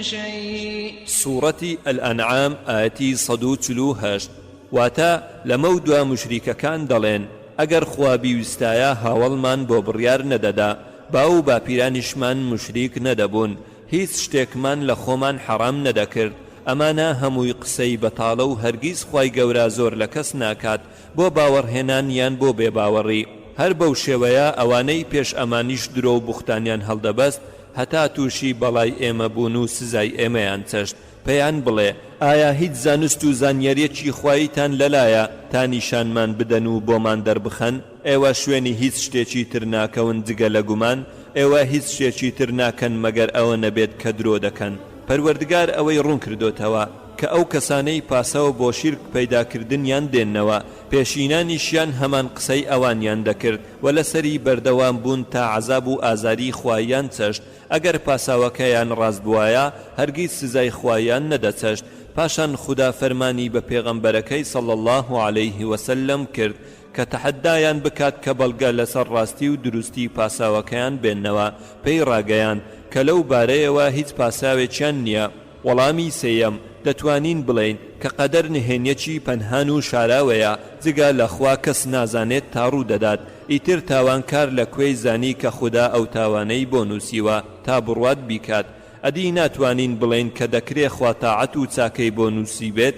شيء. سورة الأنعام آياتي 148 واتا لەمەو دوا مشریکەکان دەڵێن ئەگەر خوا بیویستایە هاوڵمان بۆ بڕیار نەدەدا باو باپیرانیشمان مشریک نەدەبوون هیچ شتێکمان لە خۆمان حەرام نەدەکرد ئەمانە هەمووی قسەی بەتاڵە و هەرگیز خوای گەورە زۆر لە کەس ناکات بۆ باوەڕهێنان یان بۆ بێباوەڕی هەر بەو شێوەیە ئەوانەی پێش ئەمانیش درۆ و بوختانیان هەڵدەبەست هەتا تووشی بەڵای ئێمە بوون و سزای ئێمەیان چەشت پێیان بڵێ ئایا هیچ زانست و زانیاریەکی خواییتان لەلایە تا نیشانمان بدەن و بۆمان دەربخەن ئێوە شوێنی هیچ شتێکی تر ناکەون جگە لە گومان ئێوە هیچ شتێکی تر ناکەن مەگەر ئەوە نەبێت کە درۆ دەکەن پەروەردگار ئەوەی ڕوون کردوتەوە کە ئەو کەسانەی پاسەوە بۆ شیرک پەیداکردنیان دێننەوە پێشینانیشیان هەمان قسەی ئەوانیان دەکرد و لەسەری بەردەوام بوون تا عەزاب و ئازاری خوایان چەشت ئەگەر پاساوەکەیان ڕاست بوایە هەرگیز سزای خوایان نەدەچەشت پاشان خدا فەرمانی بە پێغەمبەرەکەی صلی الله عليه وسلم کرد کە تەحەدایان بکات کە بەڵگە لەسەر ڕاستی و دروستی پاساوەکەیان بێننەوە پێی ڕاگەیان کە لەو بارەیەوە هیچ پاساوێکیان نییە وەڵامی سێیەم دەتوانین بڵێین کە قەدەر نهێنیەکی پەنهان و شاراوەیە جگە لەخوا کەس نازانێت تا ڕوو دەدات ئیتر تاوانکار لە کوێی زانی کە خوددا ئەو تاوانەی بۆ نووسیوە تا بڕوات بیکات ئەدی ناتوانین بڵێن کە دەکرێ خوا تاعەت و چاکەی بۆ نووسی بێت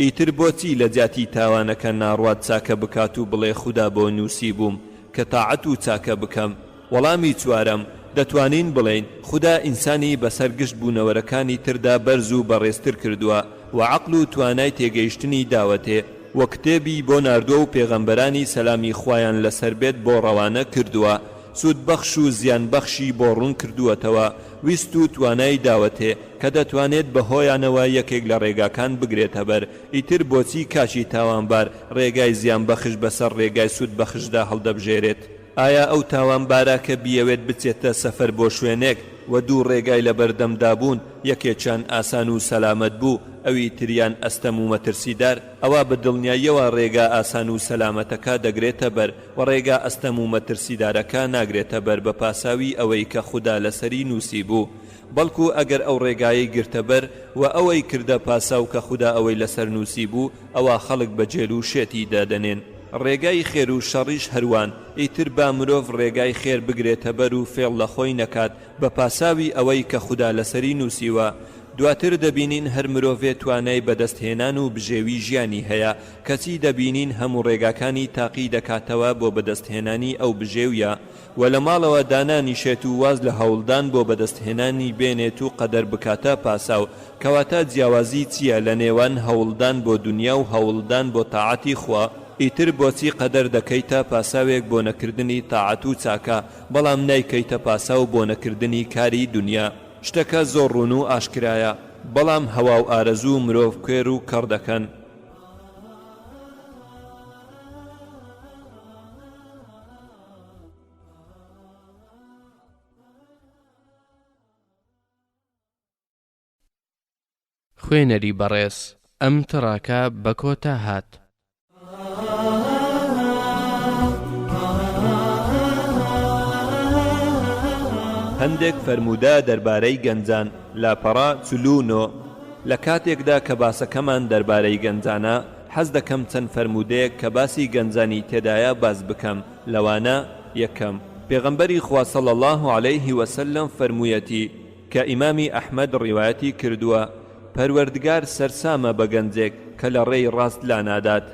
ئیتر بۆچی لە جاتی تاوانەکە ناڕوات چاکە بکات و بڵێ خوددا بۆ نووسی بووم کە تاعەت و چاکە بکەم وەڵامی چوارەم دەتوانین بڵێین خوددا ئینسانی بەسەر گشت بوونەوەرەکانی تردا بەرز و بەڕێزتر کردووە و عەقڵ و توانای تێگەیشتنی داوەتێ و کتێبی بۆ ناردووە و پێغەمبەرانی سەلامی خوایان لەسەر بێت بۆ ڕەوانە کردووە سوودبەخش و زیانبەخشی بۆ ڕوون کردووەتەوە ویست و توانای داوەتێ کە دەتوانێت بەهۆیانەوە یەکێک لە ڕێگاکان بگرێتە بەر ئیتر بۆچی کاشی تاوانبار ڕێگای زیانبەخش بەسەر ڕێگای سوودبەخشدا هەڵدەبژێرێت ئایا ئەو تاوانبارە کە بیەوێت بچێتە سەفەر بۆ شوێنێک و دوو ڕێگای لە بەردەمدا بوون یەکێکیان ئاسان و سەلامەت بوو ئەوی تریان ئەستەم و مەترسیدار ئەوە بە دڵنیاییەوە ڕێگا ئاسان و سەلامەتەکە دەگرێتە بەر و ڕێگا ئەستەم و مەترسیدارەکە ناگرێتە بەر بە پاساوی ئەوەی کە خوددا لەسەری نووسی بوو بەڵکو ئەگەر ئەو ڕێگایی گرتە بەر و ئەوەی کردە پاساو کە خوددا ئەوەی لەسەر نووسی بوو ئەوە خەڵک بەجێل و شێتی دادەنێن ڕێگای خێر و شەڕیش هەروان ئیتر با مرۆڤ ڕێگای خێر بگرێتە بەر و فێڵ لە خۆی نەکات بە پاساوی ئەوەی کە خوددا لەسەری نووسیوە دواتر دەبینین هەر مرۆڤێ توانای بەدەستهێنان و بژێوی ژیانی هەیە کەچی دەبینین هەموو ڕێگاکانی تاقی دەکاتەوە بۆ بەدەستهێنانی ئەو بژێویە و لە ماڵەوە دانانیشێت و واز لە هەوڵدان بۆ بەدەستهێنانی بێنێت و قەدەر بکاتە پاساو کەواتە جیاوازی چییە لە نێوان هەوڵدان بۆ دنیا و هەوڵدان بۆ تاعەتی خوا ئیتر بۆچی قەدەر دەکەیتە پاساوێک بۆ نەکردنی تاعەت و چاکە بەڵام نایکەیتە پاساو بۆ نەکردنی کاری دنیا شتەکە زۆر ڕوون و ئاشکرایە بەڵام هەوا و ئارەزوو مرۆڤ کوێر و کەڕ دەکەن خوێنەری بەڕێز ئەم تڕاکە بە کۆتا هات هەندێک فەرموودە دەربارەی گەنجان لاپەڕا چلوونۆ لە کاتێکدا کە باسەکەمان دەربارەی گەنجانە حەز دەکەم چەند فەرموودەیەک کە باسی گەنجانی تێدایە باز بکەم لەوانە یەکەم پێغەمبەری خوا صلی الله عليه وسلم فەرموویەتی کە ئیمامی ئەحمەد ڕیوایەتی کردووە پەروەردگار سەرسامە بە گەنجێک کە لە ڕێی ڕاست لا نادات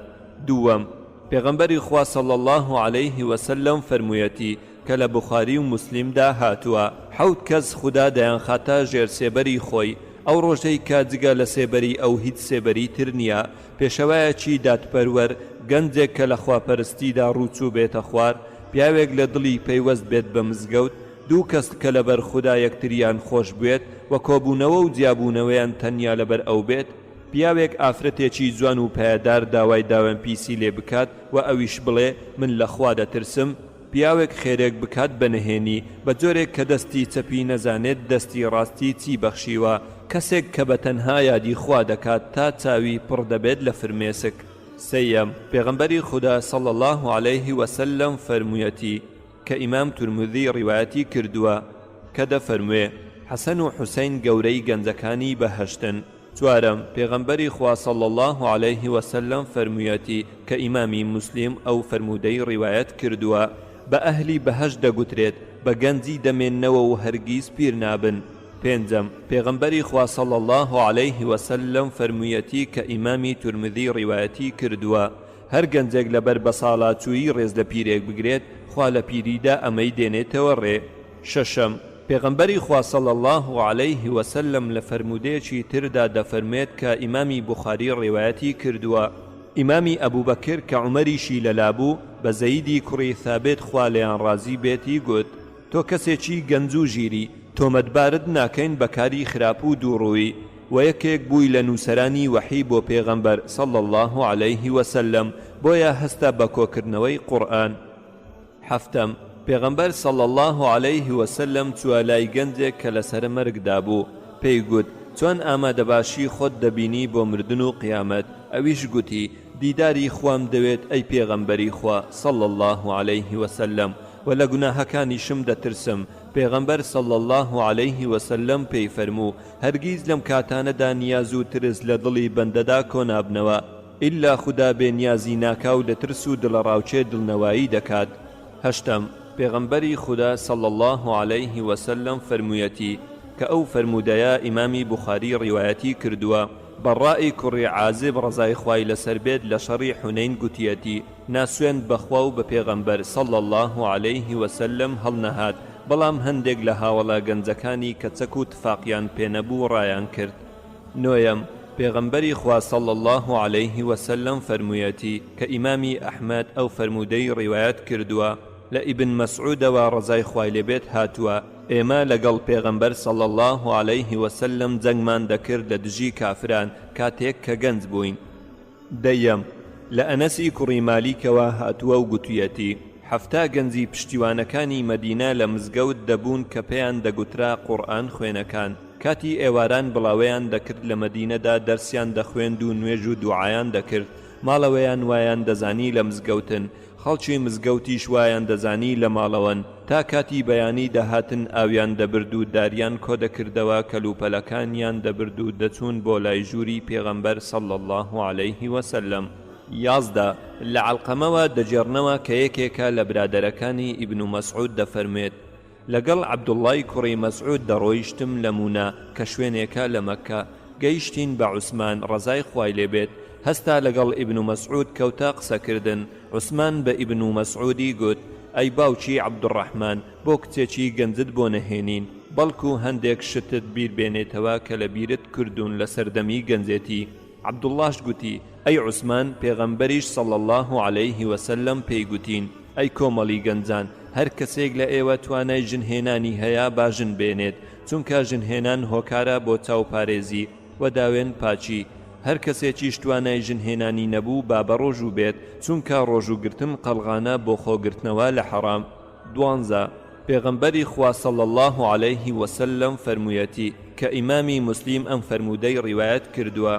دووەم پێغەمبەری خوا صلی الله عليه وسلم فەرموویەتی کە لە بوخاری و مسلیمدا هاتووە حەوت کەس خوددا دەیان خاتە ژێر سێبەری خۆی ئەو ڕۆژەی کە جگە لە سێبەری ئەو هیچ سێبەری تر نییە پێشەوایەکی دادپەروەر گەنجێک کە لە خواپەرستیدا ڕووچوو بێتە خوار پیاوێک لە دڵی پەیوەست بێت بە مزگەوت دوو کەس کە لەبەر خوددا یەکتریان خۆش بێت و کۆبوونەوە و جیابوونەوەیان تەنیا لەبەر ئەو بێت پیاوێک ئافرەتێکی جوان و پایدار داوای داوەن پیسی لێ بکات و ئەویش بڵێ من لە خوا دەترسم پیاوێک خێرێک بکات بەنهێنی بە جۆرێک کە دەستی چەپی نەزانێت دەستی ڕاستی چی بەخشیوە کەسێک کە بە تەنها یادی خوا دەکات تا چاوی پڕ دەبێت لە فرمێسک سەیەم پێغەمبەری خوددا صلی الله عليه وسلم فەرموویەتی کە ئیمام تورمذی ڕیوایەتی کردووە کە دەفەرموێ حەسەن و حوسەین گەورەی گەنجەکانی بەهەشتن. چوارەم پێغەمبەری خوا صلی الله عليه وسلم فەرموویەتی کە ئیمامی موسلیم ئەو فەرموودەی ڕیوایەت کردووە بە ئەهلی بەهەشت دەگوترێت بە گەنجی دەمێننەوە و هەرگیز پیر نابن. پێنجەم پێغەمبەری خوا صلی الله عليه وسلم فەرموویەتی کە ئیمامی تورمذی ڕیوایەتی کردووە هەر گەنجێک لەبەر بە ساڵاتچوویی ڕێز لە پیرێک بگرێت خوا لە پیریدا ئەمەی دێنێتەوە ڕێ. شەشەم پێغەمبەری خوا صلی الله عليه وسلم لە فەرموودەیەکی تردا دەفەرمێت کە ئیمامی بوخاری ڕیوایەتی کردووە ئیمامی ئەبوبەکر کە عومەریشی لەلابوو بە زەیدی کوڕی ثابت خوا لێیان ڕازی بێتی گوت تۆ کەسێکی گەنج و ژیری تۆمەتبارت ناکەین بەکاری خراپ و دووڕووی و یەکێک بووی لە نووسەرانی وەحی بۆ پێغەمبەر صلی الله عليه وسلم بۆیە هەستا بە کۆکردنەوەی قورئان. هەفتەم پێغەمبەر صلی الله عليه وسلم چووە لای گەنجێک کە لەسەر مەرگدا بوو پێی گوت چۆن ئامادەباشی خۆت دەبینی بۆ مردن و قیامەت؟ ئەویش گوتی دیداری خوام دەوێت ئەی پێغەمبەری خوا صلی الله عليه وسلم و لە گوناهەکانیشم دەترسم. پێغەمبەر صلی الله عليه وسلم پێی فەرموو هەرگیز لەم کاتانەدا نیاز و ترس لە دڵی بەندەدا کۆنابنەوە ئیلا خوددا بێ نیازی ناکاو لە ترس و دڵەڕاوچێ دڵنەوایی دەکات. هەشتم پێغەمبەری خوددا صلی الله عليه وسلم فەرموویەتی کە ئەو فەرموودەیە ئیمامی بوخاری ڕیوایەتی کردووە بەڕائی کوڕی عازب ڕەزای خوای لەسەر بێت لە شەڕی حونەین گوتیەتی ناسوێن بەخوا و بە پێغەمبەر صلی الله عليه وسلم هەڵنەهات بەڵام هەندێک لە هاوڵە گەنجەکانی کە چەک و تفاقیان پێنەبوو ڕایان کرد. نۆیەم پێغەمبەری خوا صلی الله عليه وسلم فەرموویەتی کە ئیمامی ئەحمەد ئەو فەرموودەی ڕیوایەت کردووە لە ئیبن مەسعودەوە ڕەزای خوای لێبێت هاتووە ئێمە لەگەڵ پێغەمبەر صلی الله عليه وسلم جەنگمان دەکرد لە دژی کافران کاتێک کە گەنج بووین. دەیەم لە ئەنەسی کوڕی مالیکەوە هاتووە و گوتویەتی هەفتا گەنجی پشتیوانەکانی مەدینە لە مزگەوت دەبوون کە پێیان دەگوترا قورئان خوێنەکان کاتی ئێواران بڵاوەیان دەکرد لە مەدینەدا دەرسیان دەخوێند و نوێژ و دوعایان دەکرد ماڵەوەیان وایان دەزانی لە مزگەوتن خەڵکی مزگەوتیش وایان دەزانی لە ماڵەوەن تا کاتی بەیانی دەهاتن ئاویان دەبرد و داریان کۆ دەکردەوە کەلوپەلەکانیان دەبرد و دەچوون بۆ لای ژووری پێغەمبەر صلی الله عليه وسلم. یازدا لە عەلقەمەوە دەجێڕنەوە کە یەکێکە لە برادەرەکانی ئیبن مەسعود دەفەرمێت لەگەڵ عەبدوڵڵای کوڕی مەسعود دەڕۆیشتم لە مونە کە شوێنێکە لە مەککە گەیشتین بە عوسمان ڕەزای خوای لێبێت هەستا لەگەڵ ئیبن مەسعود کەوتە قسەکردن. عوسمان بە ئیبن مەسعودی گوت ئەی باوکی عەبدوڕەحمان بۆ کچێکی گەنجت بۆ نەهێنین بەڵکو هەندێک شتت بیر بێنێتەوە کە لە بیرت کردوون لە سەردەمی گەنجێتی. عەبدوڵڵاش گوتی ئەی عوسمان پێغەمبەریش صلی الله عليه وسلم پێی گوتین ئەی کۆمەڵی گەنجان هەر کەسێک لە ئێوە توانای ژنهێنانی هەیە باژن بێنێت چونکە ژنهێنان هۆکارە بۆ چاوپارێزی و داوێن پاچی هەر کەسێکیش توانای ژنهێنانی نەبوو با بە ڕۆژوو بێت چونکە ڕۆژوگرتن قەڵغانە بۆ خۆگرتنەوە لە حەرام. دوانزە پێغەمبەری خوا صلی الله عليه وسلم فەرموویەتی کە ئیمامی موسلیم ئەم فەرموودەی ڕیوایەت کردووە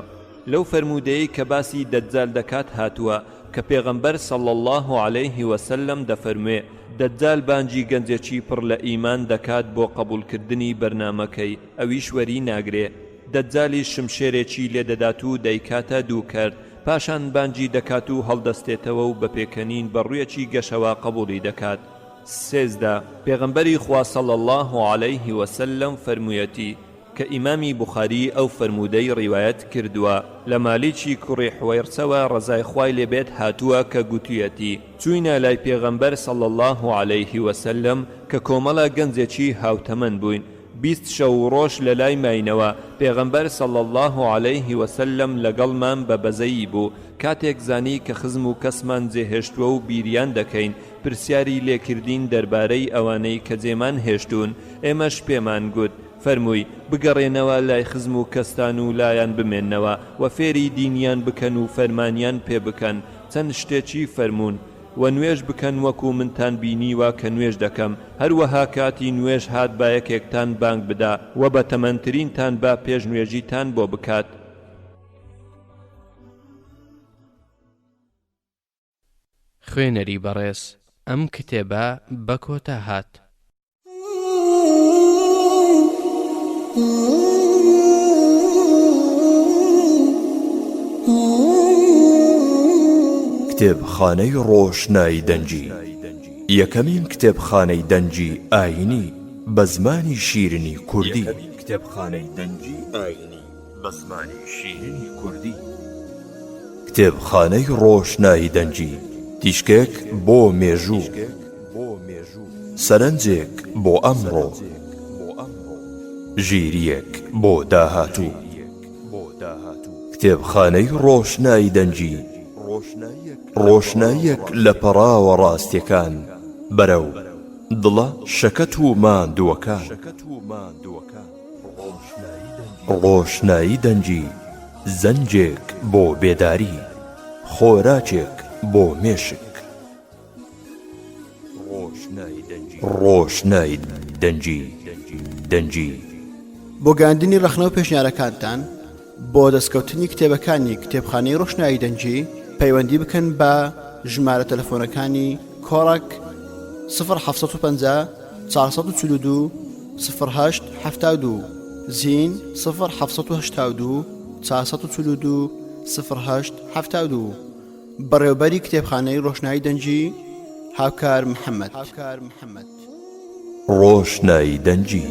لەو فەرموودەی کە باسی دەجال دەکات هاتووە کە پێغەمبەر صلی الله عليه وسلم دەفەرموێ دەجال بانجی گەنجێکی پڕ لە ئیمان دەکات بۆ قبولکردنی بەرنامەکەی ئەویش وەری ناگرێ دەجالی شمشێرێکی لێدەدات و دەیکاتە دوو کرد پاشان بانجی دەکات و هەڵدەستێتەوە و بەپێکەنین بەڕوویەکی گەشەوە قبولی دەکات. سێزدا پێغەمبەری خوا صلی الله عليه وسلم فەرموویەتی کە ئیمامی بوخاری ئەو فەرموودەی ڕیوایەت کردووە لە مالیکی کوڕی حوەیرسەوە ڕەزای خوای لێبێت هاتووە کە گوتویەتی چووینە لای پێغەمبەر صلی الله عليه وسلم کە کۆمەڵە گەنجێکی هاوتەمەن بووین 20 شەو و ڕۆژ لە لای ماینەوە پێغەمبەر صلی الله عليه وسلم لەگەڵمان بە بەزەیی بوو کاتێک زانی کە خزم و کەسمان جێهێشتووە و بیریان دەکەین پرسیاری لێکردین دەربارەی ئەوانەی کە جێمان هێشتون ئێمەش پێمان گوت فەرمووی بگەڕێنەوە لای خزم و کەستان و لایەن بمێننەوە و فێری دینیان بکەن و فەرمانیان پێ بکەن چەند شتێکی فەرموون و نوێژ بکەن وەکو منتان بینیوە کە نوێژ دەکەم هەروەها کاتی نوێژ هات با یەکێکتان بانگ بدا و بە تەمەنترینتان با پێش نوێژیتان بۆ بکات. خوێنەری بەڕێز ئەم کتێبە بە کۆتا هات. کتێبخانەی ڕۆشنایی دەنجی یەکەمین کتێبخانەی دەنجی ئاینی بە زمانی شیرینی کوردی. کتێبخانەی دەنجی ئاینی بە زمانی شیرینی کوردی. کتێبخانەی ڕۆشنایی دەنجی تیشکێک بۆ مێژوو، سەرنجێک بۆ ئەمڕۆ، ژیریەک بۆ داهاتوو. کتێبخانەی ڕۆشنایی دەنجی ڕۆشناییەک لە پەڕاوە ڕاستیەکان بەرەو دڵە شەکەت و ماندووەکان. ڕۆشنایی دەنجی زەنجێک بۆ بێداری، خۆراکێک بۆ مێشک. ڕۆشنایی دەنجی بۆ گەاندنی ڕەخنە و پێشنیارەکانتان بۆ دەستکەوتنی کتێبەکانی کتێبخانەی ڕۆشنایی دەنجی پەیوەندی بکەن بە ژمارە تەلەفۆنەکانی کۆڕک 0750 442 0872 زین 0782 442 0872 بەڕێوەبەری کتێبخانەی ڕۆشنایی دەنجی هاوکار محەممەد. ڕۆشنایی دەنجی.